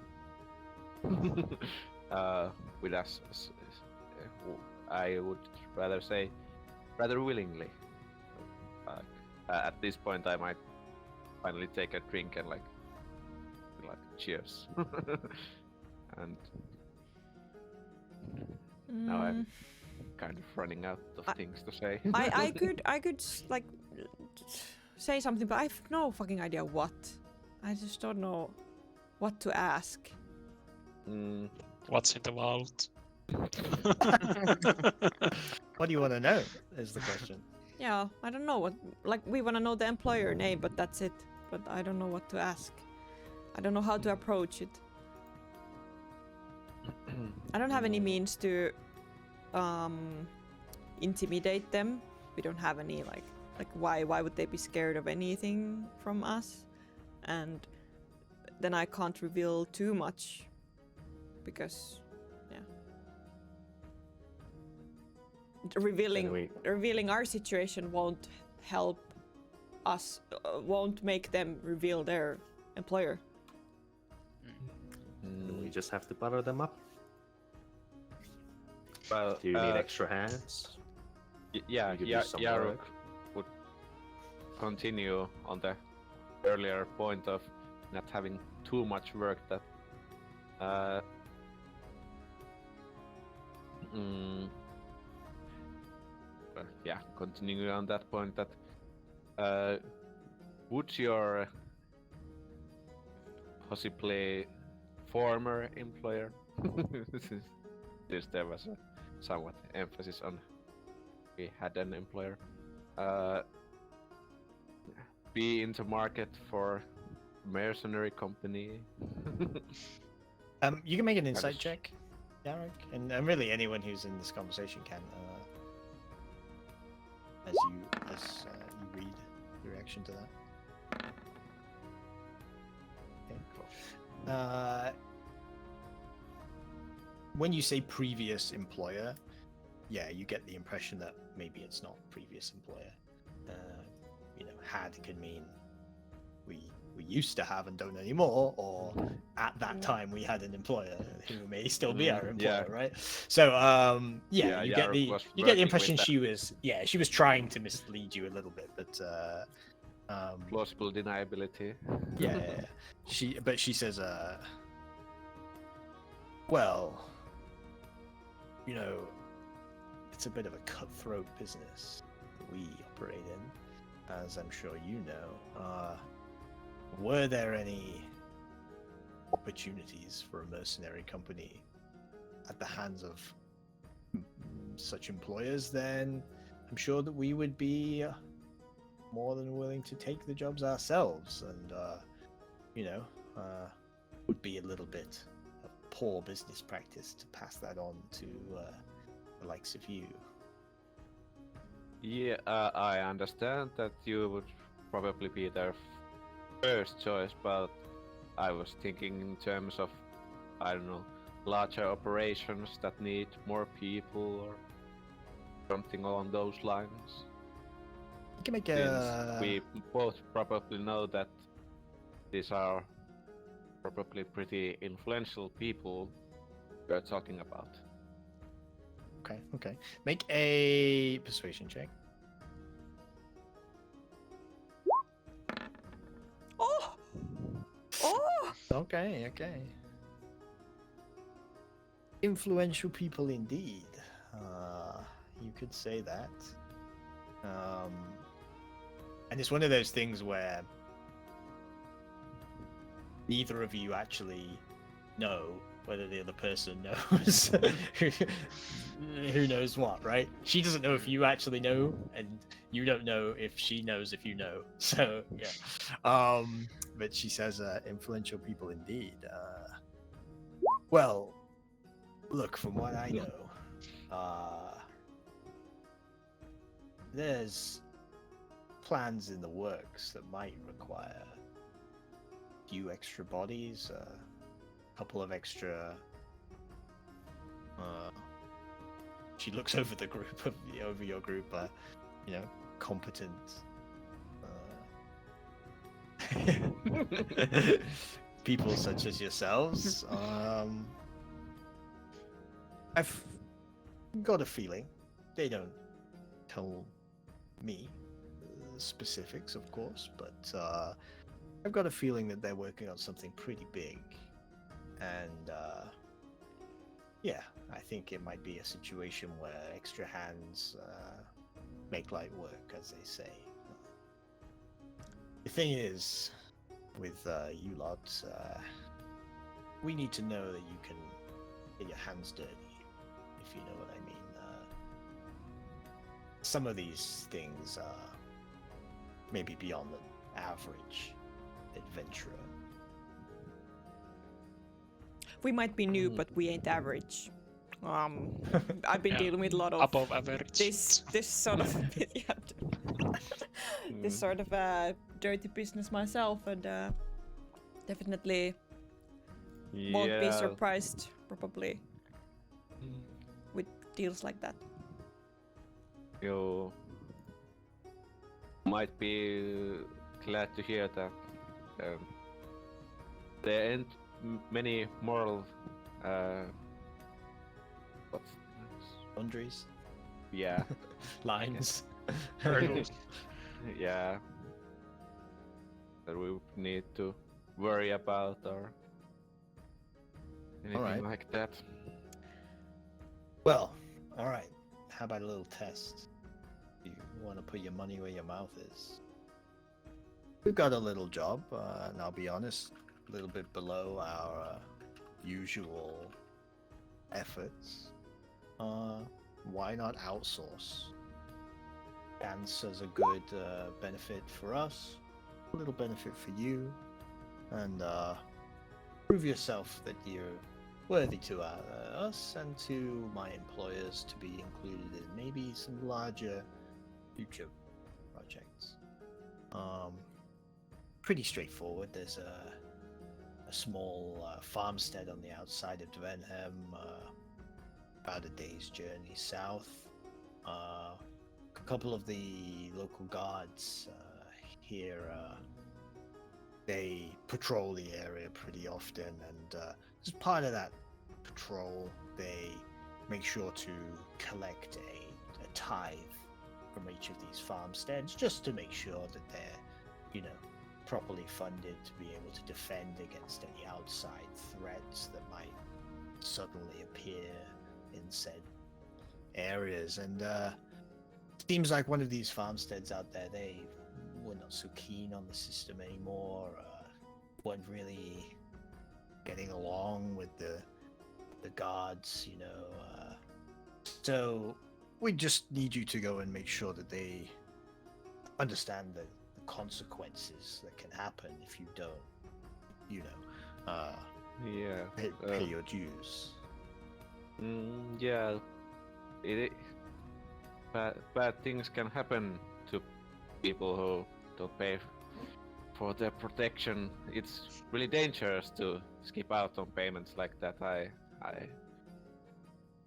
with us. I would rather say rather willingly. At this point, I might finally take a drink and like cheers. And now Mm, I'm kind of running out of things to say. I could like say something, but I've no fucking idea what. I just don't know what to ask. Mm, What's in the vault? What do you want to know? Is the question. Yeah, I don't know what. Like we want to know the employer name, but that's it. But I don't know what to ask. I don't know how to approach it. I don't have any means to intimidate them. We don't have any like why would they be scared of anything from us? And then I can't reveal too much because revealing our situation won't help us, won't make them reveal their employer. We just have to butter them up. Well, Do you need extra hands? Yeah, We could do some Yaruk work. would continue on the earlier point of not having too much work. That continuing on that point, that would your possibly former employer, since there was a somewhat emphasis on we had an employer, be in the market for mercenary company? You can make an That insight is- check, Derek, and really anyone who's in this conversation can, as you read the reaction to that. Okay, cool. When you say previous employer, yeah, you get the impression that maybe it's not previous employer. Had can mean we used to have and don't anymore, or at that time we had an employer who may still be our employer, yeah. right? So you get Yaruk was the working with impression that. she was trying to mislead you a little bit, but Plausible deniability. yeah. She says, well, it's a bit of a cutthroat business that we operate in, as I'm sure you know. Were there any opportunities for a mercenary company at the hands of such employers, then I'm sure that we would be more than willing to take the jobs ourselves, and would be a little bit of poor business practice to pass that on to the likes of you. Yeah, I understand that you would probably be their first choice, but I was thinking in terms of, I don't know, larger operations that need more people or something along those lines. You can make Since we both probably know that these are probably pretty influential people we're talking about. Okay. Make a persuasion check. Oh! Oh! Okay. Influential people indeed. You could say that. And it's one of those things where neither of you actually know whether the other person knows who knows what, right? She doesn't know if you actually know, and you don't know if she knows if you know. So yeah. But she says, influential people indeed. Well, look, from what I know, there's plans in the works that might require a few extra bodies, a couple of extra. She looks over the group over your group, competent. People such as yourselves. I've got a feeling they don't tell me the specifics, of course, but I've got a feeling that they're working on something pretty big, and yeah, I think it might be a situation where extra hands make light work, as they say. The thing is, with you lot, we need to know that you can get your hands dirty, if you know what I mean. Some of these things are maybe beyond the average adventurer. We might be new, but we ain't average. I've been Yeah, dealing with a lot of above average. this sort of this sort of dirty business myself, and definitely won't be surprised probably with deals like that. You might be glad to hear that there ain't many moral what's Boundaries, yeah lines. Hurdles. yeah that we need to worry about or anything Alright. like that. Well, all right. How about a little test? You want to put your money where your mouth is? We've got a little job, and I'll be honest, a little bit below our usual efforts. Why not outsource? Answers a good benefit for us, a little benefit for you, and prove yourself that you're worthy to us and to my employers to be included in maybe some larger future projects. Pretty straightforward. There's a small farmstead on the outside of Dvenhem, about a day's journey south. A couple of the local guards here, they patrol the area pretty often, and as part of that patrol, they make sure to collect a tithe from each of these farmsteads, just to make sure that they're, you know, properly funded to be able to defend against any outside threats that might suddenly appear in said areas. And seems like one of these farmsteads out there, they were not so keen on the system anymore, weren't really getting along with the guards, you know. So we just need you to go and make sure that they understand the consequences that can happen if you don't, you know, pay your dues. Yeah, bad things can happen to people who don't pay for their protection. It's really dangerous to skip out on payments like that. I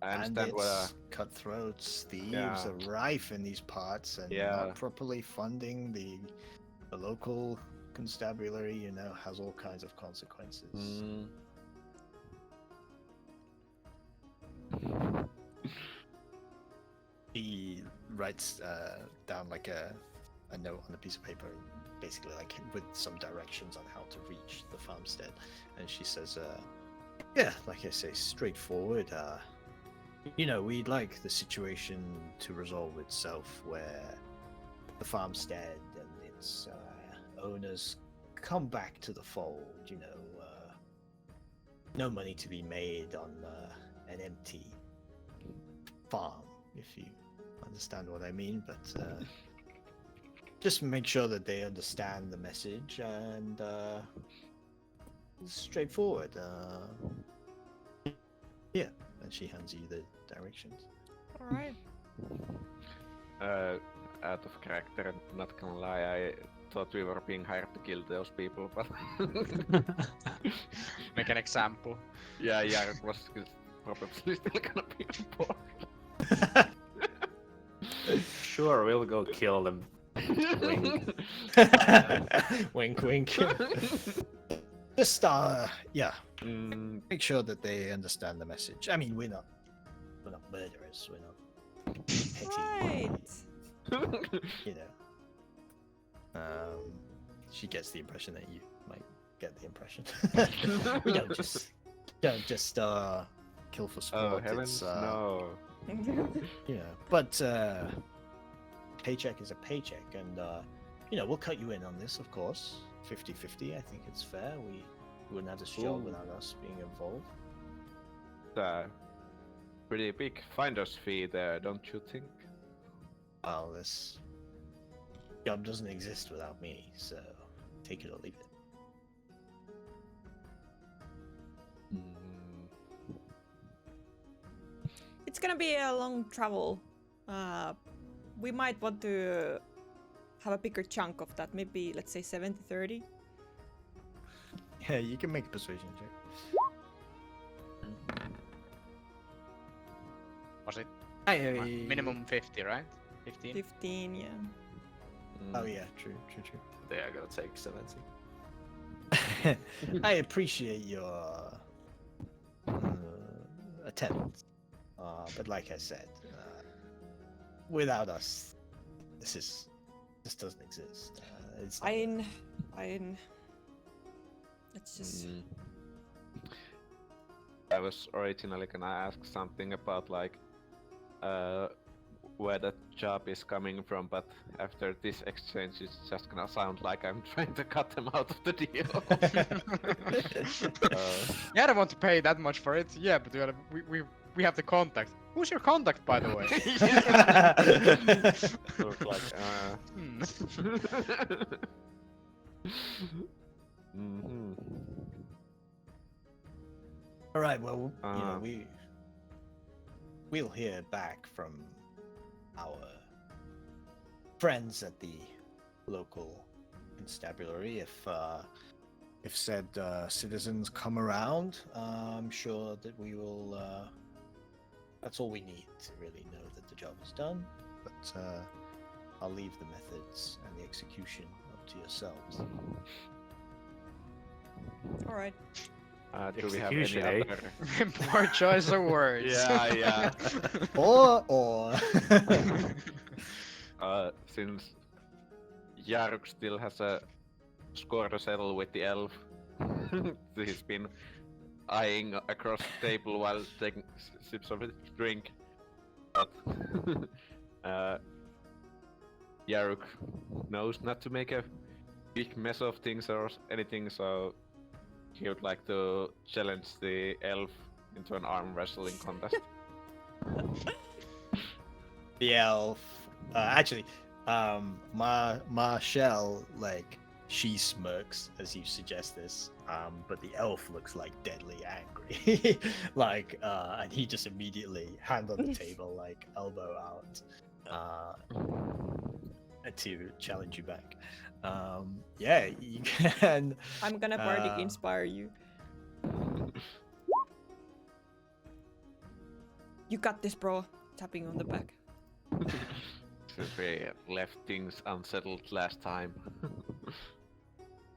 understand Bandits, cutthroats, thieves are rife in these parts, and not properly funding the local constabulary, you know, has all kinds of consequences. He writes down like a note on a piece of paper, basically like with some directions on how to reach the farmstead, and she says, yeah, like I say, straightforward. You know, we'd like the situation to resolve itself where the farmstead and its owners come back to the fold, you know, no money to be made on an empty farm, if you understand what I mean, but just make sure that they understand the message, and it's straightforward. Yeah, and she hands you the directions. Alright. Out of character, and not gonna lie, I thought we were being hired to kill those people, but Make an example. yeah, it was probably still gonna be on board. Sure, we'll go kill them. Wink, wink. Just yeah, make sure that they understand the message. I mean, we're not murderers. We're not petty. Right. You know. she gets the impression that you might get the impression. We don't just kill for sport. Oh heavens, no. But paycheck is a paycheck, and we'll cut you in on this, of course. 50-50, I think it's fair. We wouldn't have this job Ooh. without us being involved. Pretty big finder's fee there, don't you think? Well, this job doesn't exist without me, so take it or leave it. It's gonna be a long travel. We might want to have a bigger chunk of that. Maybe let's say 70-30. Yeah, you can make a persuasion check. Was it Hey, minimum 50, right? 15? 15, yeah. Oh yeah, true. They are gonna take 70. I appreciate your attempt, but like I said, without us, this doesn't exist. It's not- Fine. Let's just. I was originally gonna ask something about like where that job is coming from, but after this exchange it's just gonna sound like I'm trying to cut them out of the deal. Yeah, I don't want to pay that much for it. Yeah, but we have the contact. Who's your contact, by the way? Look like Mhm. All right. Well, we'll hear back from our friends at the local constabulary if said citizens come around. I'm sure that we will. That's all we need to really know that the job is done. But I'll leave the methods and the execution up to yourselves. All right. Do we have any Execution, eh? other? Poor choice of words. Yeah. or Since Jaruk still has a score to settle with the elf, he's been eyeing across the table while taking sips of a drink. But Jaruk knows not to make a big mess of things or anything, so he would like to challenge the elf into an arm wrestling contest. the elf. Actually, Marshall, like, she smirks as you suggest this, but the elf looks like deadly angry, like, and he just immediately hand on the table, like elbow out, to challenge you back. Yeah, you can. I'm gonna bardic inspire you. You got this, bro. Tapping on the back. Since we left things unsettled last time.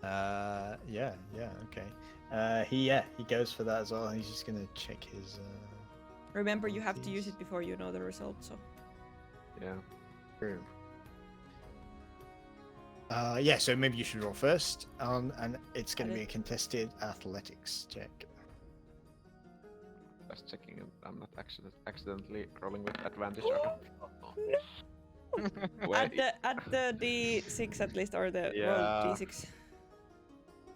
Yeah, okay. He goes for that as well. He's just gonna check his. Remember, you have to use Please. it before you know the result. So. Yeah. True. Yeah, so maybe you should roll first, and it's going to be a contested athletics check. Just checking if I'm not accidentally rolling with advantage or not. Wait, At the D6 at least, or the Yeah. roll D6.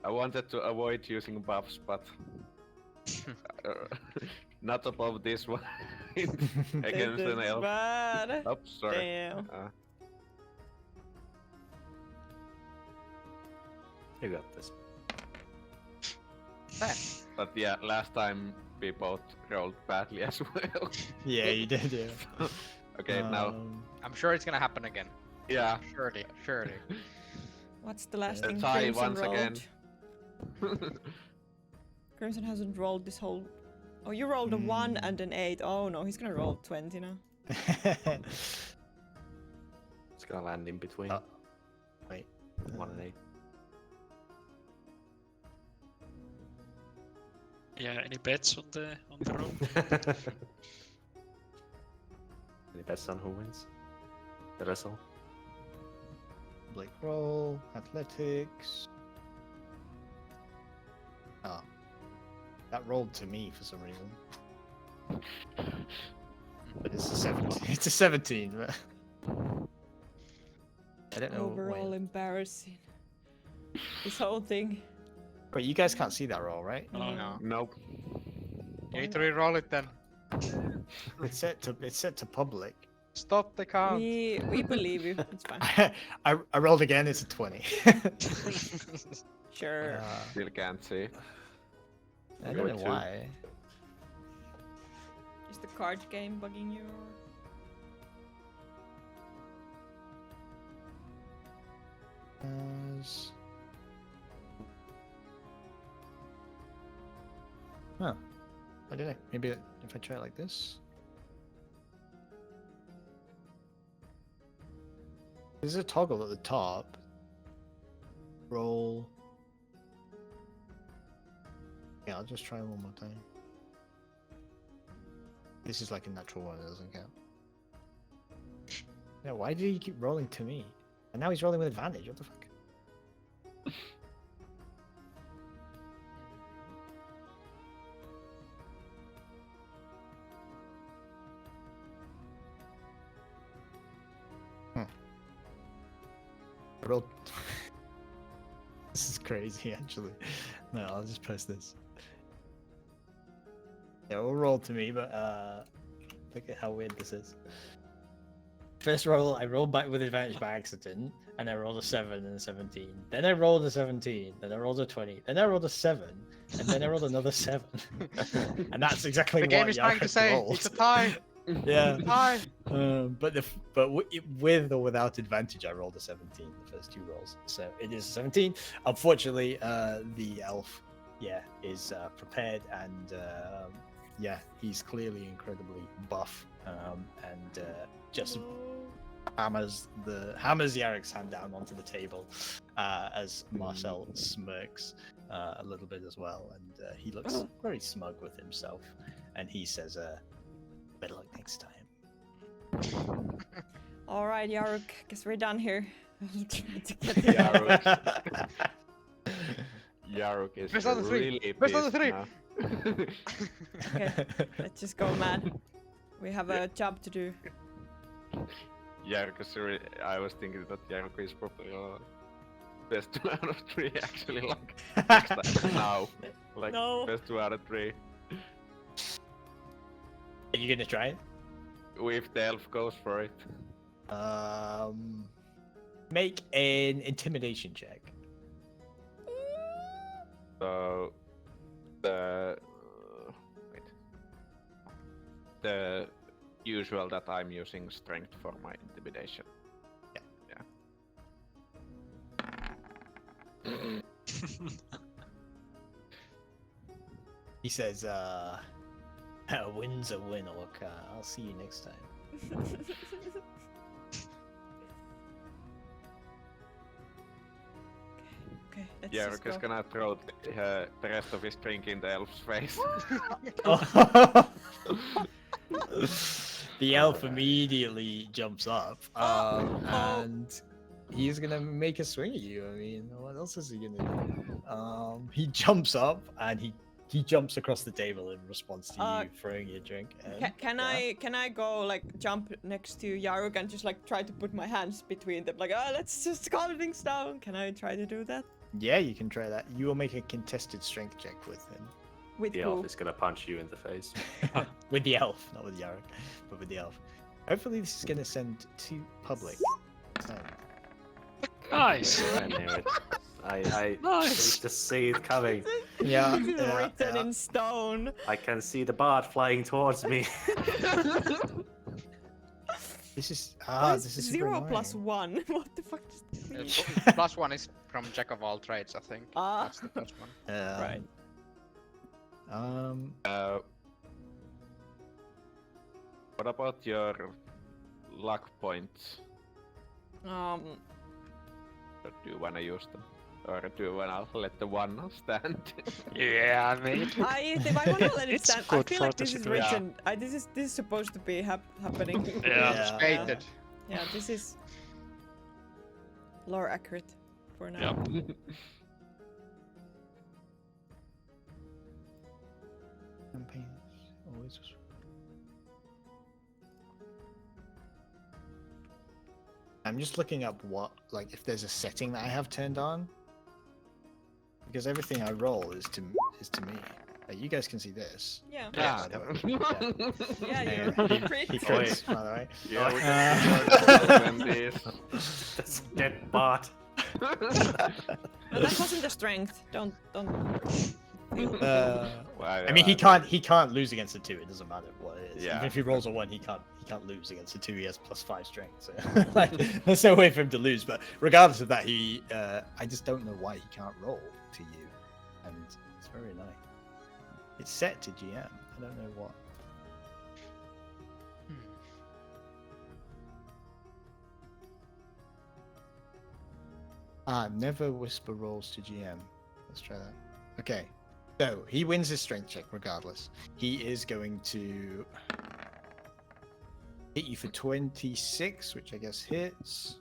I wanted to avoid using buffs, but not above this one against This an is elf. bad. Oops, sorry. Damn. You got this. But yeah, last time we both rolled badly as well. Yeah, you did. Yeah. Okay, now I'm sure it's gonna happen again. yeah. Surely. What's the last A thing tie Crimson once rolled? again. Crimson hasn't rolled this whole. Oh, you rolled a 1 and an 8. Oh no, he's gonna roll 20 now. It's gonna land in between. Wait. 1 and 8. Yeah, any bets on the roll? Any bets on who wins? The wrestle? public roll, athletics. Oh, that rolled to me for some reason. But it's a 17. It's a 17. But I don't know. Overall Wait. embarrassing. This whole thing. Wait, you guys can't see that roll, right? No. Nope. You need to re-roll it then. It's set to public. Stop the count. We believe you. It's fine. I rolled again. It's a 20. Sure. Still can't see. I Go don't know to- why. Is the card game bugging you? Huh. I don't know. Maybe if I try it like this. There's a toggle at the top. Roll. Yeah, I'll just try one more time. This is like a natural one, it doesn't count. Yeah, why did he keep rolling to me? And now he's rolling with advantage, what the fuck? I rolled... This is crazy, actually. No, I'll just press this. Yeah, we'll roll to me, but look at how weird this is. First roll, I rolled back with advantage by accident, and I rolled a 7 and a 17. Then I rolled a 17, then I rolled a 20, then I rolled a 7, and then I rolled another 7. And that's exactly The what game is trying to Jarek say rolled. it's a tie. Yeah. Tie. With or without advantage, I rolled a 17 the first two rolls, so it is a 17. Unfortunately, the elf, is prepared, and he's clearly incredibly buff, and just hammers Yarek's hand down onto the table, as Marcel smirks a little bit as well, and he looks very smug with himself, and he says, "Better luck next time." All right, Yaruk. Guess we're done here. I'll try to get Yaruk. Yaruk is Press on the three. really Press on the pissed three. now. Okay, let's just go, man. We have a job to do. Yaruk is I was thinking that Yaruk is probably best 2 out of 3 actually, like next time now. Like No. best 2 out of 3. Are you gonna try it? If the elf goes for it. Make an intimidation check. So the the usual that I'm using strength for my intimidation. He says, "A win's a win, Orc. I'll see you next time." Okay, let's Yaruk just is go. gonna throw the rest of his drink in the elf's face. The elf immediately jumps up, Oh. and he's gonna make a swing at you. I mean, what else is he gonna do? He jumps up and he jumps across the table in response to you throwing your drink. And, Can I go like jump next to Yaruk and just like try to put my hands between them, like let's just calm things down? Can I try to do that Yeah, you can try that. You will make a contested strength check with him. with The who? elf is gonna punch you in the face. With the elf, not with Yarok, but with the elf. Hopefully, this is gonna send to public. Nice. I knew it. I Nice. just see it coming. Yeah, This is yeah, written yeah. in stone. I can see the bard flying towards me. This is Why is this is super 0 plus annoying. 1. What the fuck does this mean? +1 is from Jack of all trades, I think. Ah. That's the first one. Right. What about your luck points? Or do you wanna use them? Or do you wanna let the one stand? Yeah, mate. If I wanna let it It's stand, I good feel for like the this is situation. written. This is supposed to be happening. Yeah. Yeah. Stated. Yeah, this is. lore accurate for now. Yeah. Campaigns always. I'm just looking up what, like, if there's a setting that I have turned on, because everything I roll is to me. Like, you guys can see this. Yeah. Yeah. by the way. Yeah, Hang you're on, he pretty crits, by the way. Yeah, we Uh, can see this. That's dead bot. No, that wasn't the strength. Don't. I mean, he can't lose against a 2. It doesn't matter what it is. Yeah. Even if he rolls a 1, he can't lose against a 2. He has +5 strength. So like, there's no way for him to lose. But regardless of that, I just don't know why he can't roll to you, and it's very annoying. It's set to GM. I don't know what. Never whisper rolls to GM. Let's try that. Okay. So he wins his strength check regardless. He is going to hit you for 26, which I guess hits.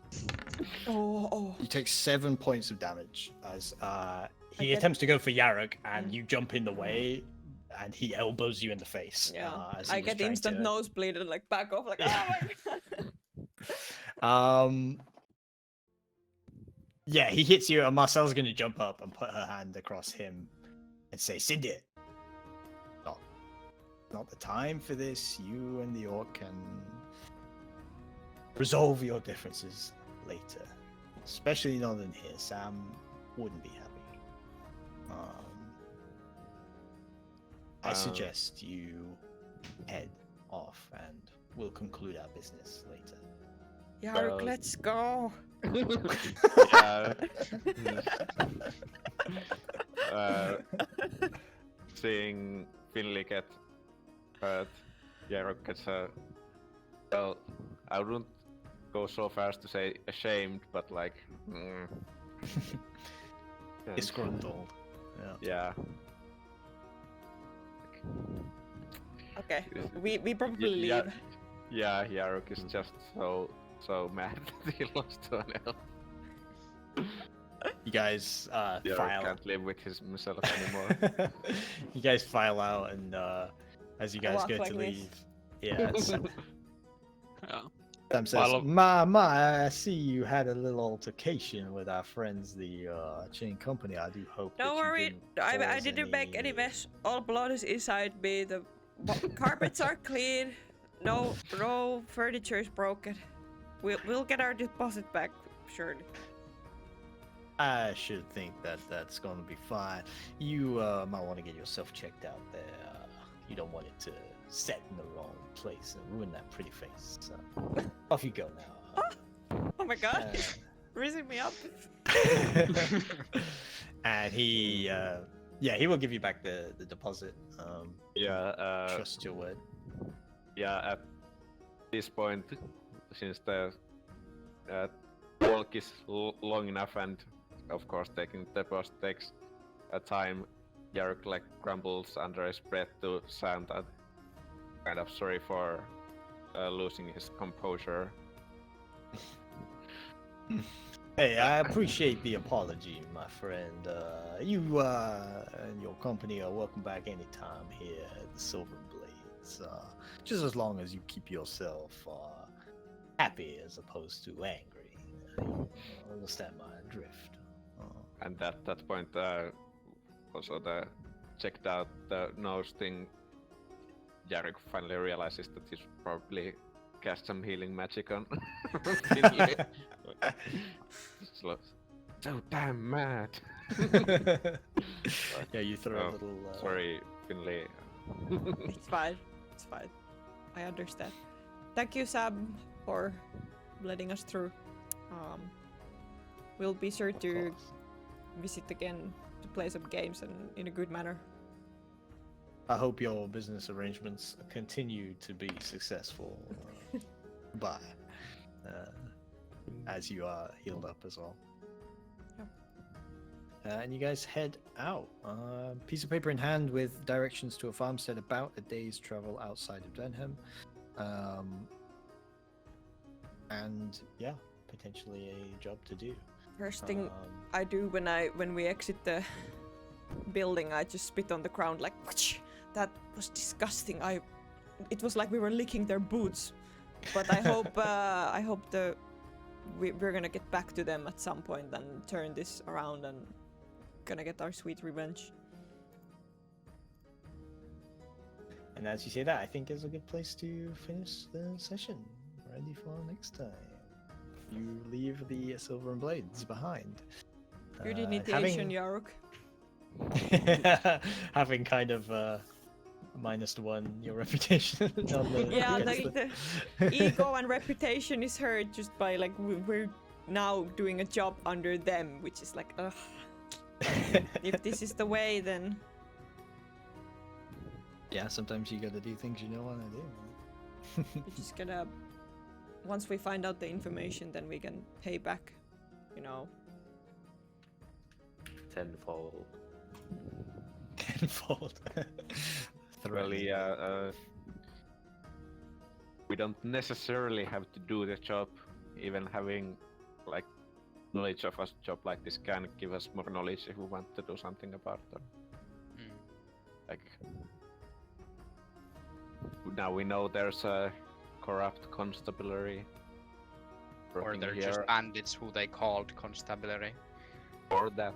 Oh. You take 7 points of damage as he get- attempts to go for Yarok, and you jump in the way, and he elbows you in the face. Yeah. As he I was get trying instant to- nosebleed and like back off like. Oh my god. Yeah, he hits you, and Marcel's going to jump up and put her hand across him and say, Cindy, not the time for this. You and the orc can resolve your differences later. Especially not in here. Sam wouldn't be happy. I suggest you head off, and we'll conclude our business later. Yarok, let's go. Yeah. Seeing Finley get hurt, Yarok gets well, I wouldn't go so far as to say ashamed, but like, and- Disgruntled. Yeah. yeah. Okay. We probably leave. Yeah, yeah, Yarok is just so mad that he lost to an elf. You guys Yarok file. can't live with himself anymore. You guys file out, and as you guys Walk go like to this. leave, yeah. Yeah. Sam says, File- Ma, I see you had a little altercation with our friends, the chain company. I do hope. Don't that you worry, didn't I cause didn't make any mess. All blood is inside me. The carpets are clean. No furniture is broken. We'll get our deposit back, surely. I should think that that's going to be fine. You might want to get yourself checked out there. You don't want it to set in the wrong place and ruin that pretty face. So off you go now. Oh my god, raising me up. And he will give you back the deposit. Yeah, Trust your word. yeah, at this point, since the walk is long enough, and of course taking the deposit takes a time, Yarok like grumbles under his breath to Sam that kind of sorry for losing his composure. Hey, I appreciate the apology, my friend. You and your company are welcome back anytime here at the Silver Blades. Just as long as you keep yourself happy as opposed to angry. You understand my drift. And at that point, also the checked out the nose thing, Yarok finally realizes that he should probably cast some healing magic on Finley. So damn mad. Yeah, you throw a Oh, little. Sorry, Finley. It's fine. It's fine. I understand. Thank you, Sam, for letting us through. We'll be sure Of to course. visit again to play some games and in a good manner. I hope your business arrangements continue to be successful. Bye. As you are healed up as well. And you guys head out. Piece of paper in hand with directions to a farmstead about a day's travel outside of Denham. And yeah, potentially a job to do. First thing I do when we exit the building, I just spit on the ground like, "Whoosh!" That was disgusting. It was like we were licking their boots. But I hope we're gonna get back to them at some point and turn this around and gonna get our sweet revenge. And as you say that, I think is a good place to finish the session. Ready for next time. You leave the Silver and Blades behind. Good initiation, Yaruk. Having kind of -1 your reputation on the Yeah, against the ego and reputation is hurt just by like we're now doing a job under them, which is like, ugh. If this is the way, then Yeah, sometimes you gotta do things you don't want to do. we just gotta. Once we find out the information, then we can pay back, you know. Tenfold. Tenfold. Really, we don't necessarily have to do the job. Even having like knowledge of a job like this can give us more knowledge if we want to do something about it. Like now we know there's a corrupt constabulary. Or working they're here, just bandits who they called constabulary. or that.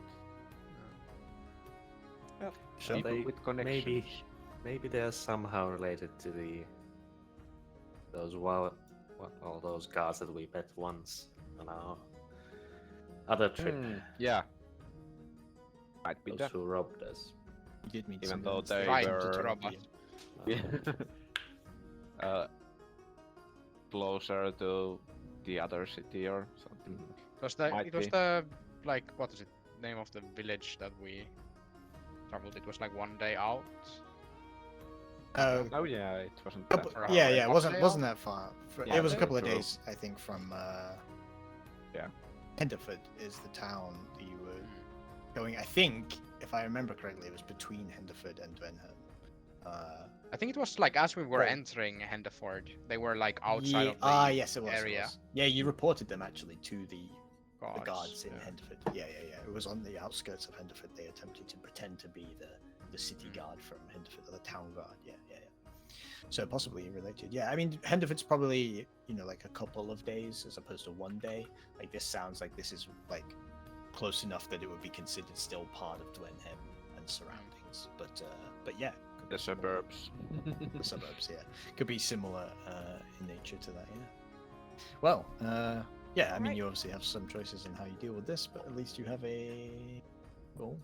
Sure. People with connections. Maybe they're somehow related to all those guards that we met once on our other trip. Yeah. Might be Those that. who robbed us. You did meet Even some though guys they that were- wanted to rob rob us. you. Yeah. Closer to the other city or something. Might It was be. the like what is it? Name of the village that we traveled. It was like 1 day out. Oh yeah, it wasn't that Couple, far. yeah, away. it Half wasn't day wasn't that far. Yeah, It was a very couple of true. days, I think, from. Yeah. Henderford is the town that you were going. I think, if I remember correctly, it was between Henderford and Dwenham. I think it was like as we were Oh. entering Henderford, they were like outside of the yes, it was. area. It was. Yeah, you reported them actually to the guards in yeah. Henderford. Yeah. It was on the outskirts of Henderford. They attempted to pretend to be the city guard from Henderford, or the town guard. Yeah. So possibly related. Yeah, I mean, Henderford's probably, like a couple of days as opposed to 1 day. Like, this sounds like this is, like, close enough that it would be considered still part of Dwenham and surroundings. But yeah. could The be similar. suburbs. The suburbs, yeah. Could be similar in nature to that, yeah. Well, yeah, I mean, Alright. you obviously have some choices in how you deal with this, but at least you have a goal.